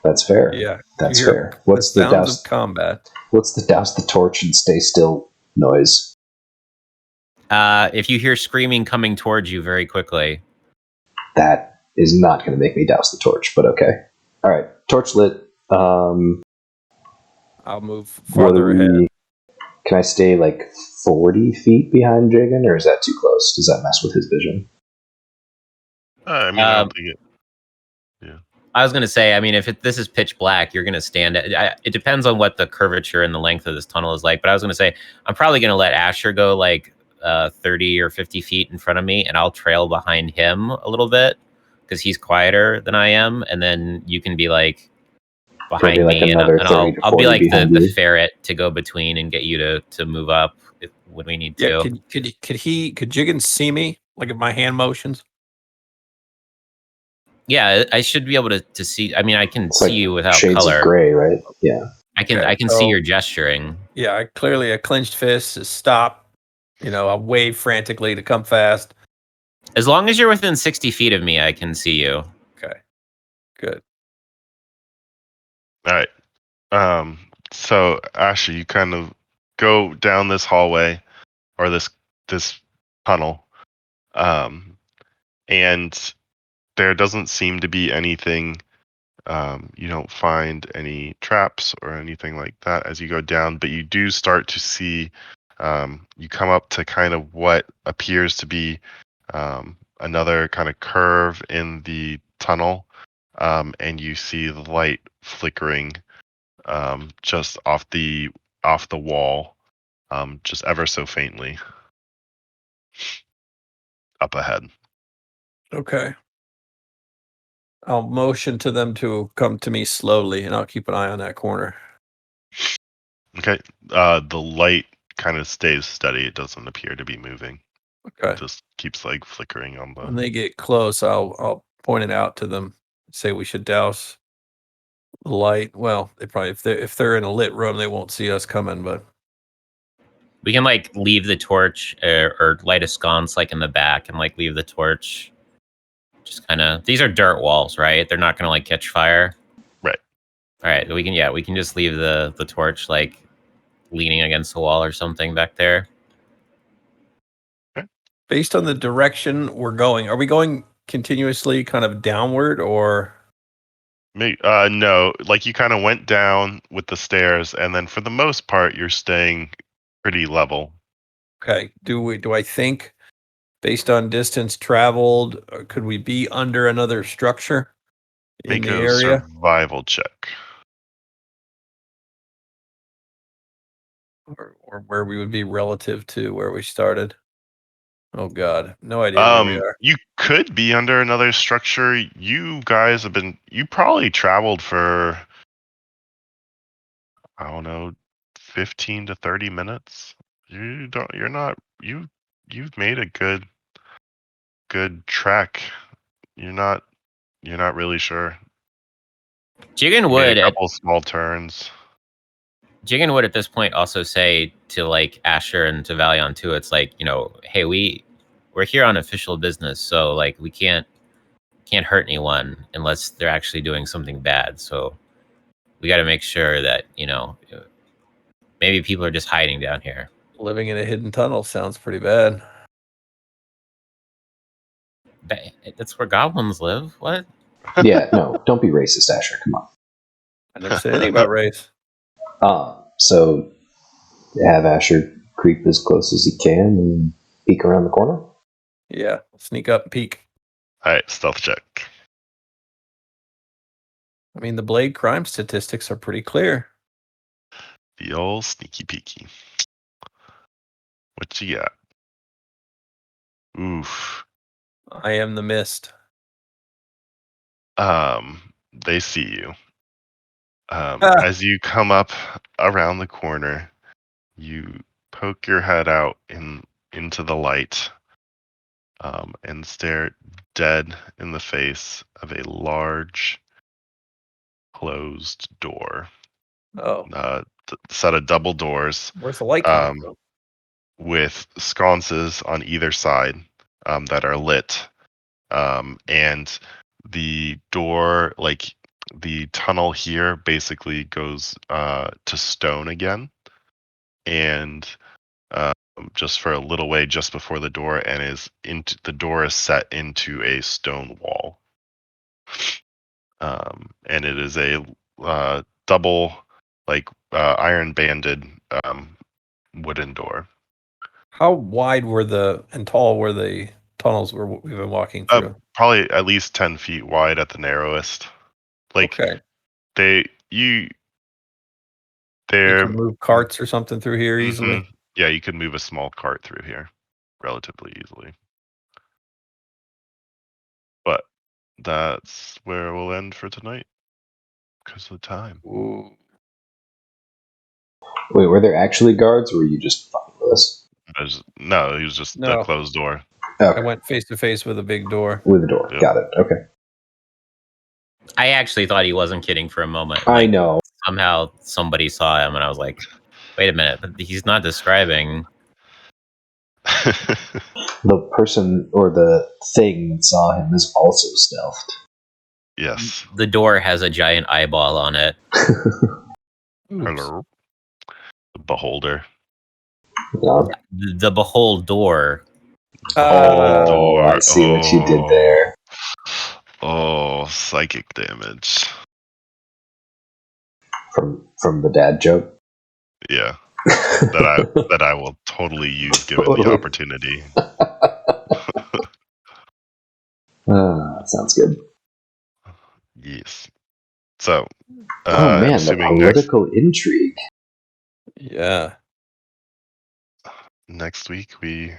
Speaker 1: that's fair.
Speaker 4: Yeah,
Speaker 1: that's fair. What's
Speaker 4: the
Speaker 1: the
Speaker 4: sounds
Speaker 1: douse
Speaker 4: of combat?
Speaker 1: What's the douse the torch and stay still noise?
Speaker 3: If you hear screaming coming towards you very quickly,
Speaker 1: that is not going to make me douse the torch. But okay. All right. Torch lit.
Speaker 4: I'll move farther ahead.
Speaker 1: Can I stay like 40 feet behind Jigun, or is that too close? Does that mess with his vision?
Speaker 2: I mean, I don't think it. Yeah.
Speaker 3: I was going to say, I mean, if this is pitch black, you're going to stand it. It depends on what the curvature and the length of this tunnel is like. But I was going to say, I'm probably going to let Asher go like 30 or 50 feet in front of me, and I'll trail behind him a little bit because he's quieter than I am. And then you can be like behind
Speaker 1: like
Speaker 3: me, and I'll be like the ferret to go between and get you to move up when we need to.
Speaker 4: Could Jigun see me like at my hand motions?
Speaker 3: Yeah, I should be able to see. I mean, I can see you without
Speaker 1: shades
Speaker 3: color.
Speaker 1: Of gray, right? Yeah.
Speaker 3: I can see your gesturing.
Speaker 4: Yeah, clearly a clenched fist is stop. I wave frantically to come fast.
Speaker 3: As long as you're within 60 feet of me, I can see you.
Speaker 4: Okay. Good.
Speaker 2: All right. So Asher, you kind of go down this hallway or this tunnel. And there doesn't seem to be anything. You don't find any traps or anything like that as you go down, but you do start to see. You come up to kind of what appears to be another kind of curve in the tunnel, and you see the light flickering just off the wall, just ever so faintly up ahead.
Speaker 4: Okay. I'll motion to them to come to me slowly, and I'll keep an eye on that corner.
Speaker 2: Okay. The light kind of stays steady. It doesn't appear to be moving.
Speaker 4: Okay.
Speaker 2: It just keeps like flickering on the.
Speaker 4: When they get close, I'll point it out to them. Say we should douse the light. Well, they probably if they're in a lit room, they won't see us coming. But
Speaker 3: we can like leave the torch or light a sconce like in the back and like leave the torch. Just kind of, these are dirt walls, right? They're not gonna like catch fire.
Speaker 2: Right.
Speaker 3: All right. We can just leave the torch like leaning against the wall or something back there.
Speaker 2: Okay.
Speaker 4: Based on the direction we're going, are we going continuously kind of downward or?
Speaker 2: No, like you kind of went down with the stairs, and then for the most part, you're staying pretty level.
Speaker 4: Okay. Do I think, based on distance traveled, could we be under another structure in the area?
Speaker 2: Survival check.
Speaker 4: Or where we would be relative to where we started? Oh God, no idea where we are.
Speaker 2: You could be under another structure. You guys you probably traveled for, I don't know, 15 to 30 minutes. You've made a good trek. You're not really sure.
Speaker 3: Jigun would
Speaker 2: a couple small turns.
Speaker 3: Jigun would at this point also say to like Asher and to Valion too, it's like, hey, we're here on official business, so like we can't hurt anyone unless they're actually doing something bad. So we got to make sure that, maybe people are just hiding down here.
Speaker 4: Living in a hidden tunnel sounds pretty bad.
Speaker 3: That's where goblins live. What?
Speaker 1: Yeah, no, don't be racist, Asher. Come on.
Speaker 4: I never said anything about race.
Speaker 1: So have Asher creep as close as he can and peek around the corner?
Speaker 4: Yeah, sneak up and peek.
Speaker 2: All right, stealth check.
Speaker 4: I mean, the Blade crime statistics are pretty clear.
Speaker 2: The old sneaky peeky. What you got? Oof.
Speaker 4: I am the mist.
Speaker 2: They see you. As you come up around the corner, you poke your head out into the light, and stare dead in the face of a large closed door.
Speaker 4: Oh.
Speaker 2: Set of double doors.
Speaker 4: Where's the light coming from?
Speaker 2: With sconces on either side that are lit. And the door, like the tunnel here, basically goes to stone again. And just for a little way just before the door, and the door is set into a stone wall. And it is a double, like iron banded wooden door.
Speaker 4: How wide and tall were the tunnels we've been walking through?
Speaker 2: Probably at least 10 feet wide at the narrowest. Like you
Speaker 4: can move carts or something through here easily.
Speaker 2: Yeah, you could move a small cart through here relatively easily. But that's where we'll end for tonight because of the time.
Speaker 4: Ooh.
Speaker 1: Wait, were there actually guards, or were you just fucking with us?
Speaker 2: No, he was just the closed door.
Speaker 1: Okay.
Speaker 4: I went face to face with a big door.
Speaker 1: With the door. Yep. Got it. Okay.
Speaker 3: I actually thought he wasn't kidding for a moment.
Speaker 1: I know.
Speaker 3: Somehow somebody saw him, and I was like, wait a minute, but he's not describing.
Speaker 1: The person or the thing that saw him is also stealthed.
Speaker 2: Yes.
Speaker 3: The door has a giant eyeball on it.
Speaker 2: Hello. The beholder.
Speaker 1: Yeah.
Speaker 3: The behol-door.
Speaker 1: Oh, I see what you did there.
Speaker 2: Oh, psychic damage.
Speaker 1: From the dad joke?
Speaker 2: Yeah. that I will totally use given the opportunity.
Speaker 1: Sounds good.
Speaker 2: Yes. So,
Speaker 1: oh man, the political intrigue.
Speaker 4: Yeah.
Speaker 2: Next week we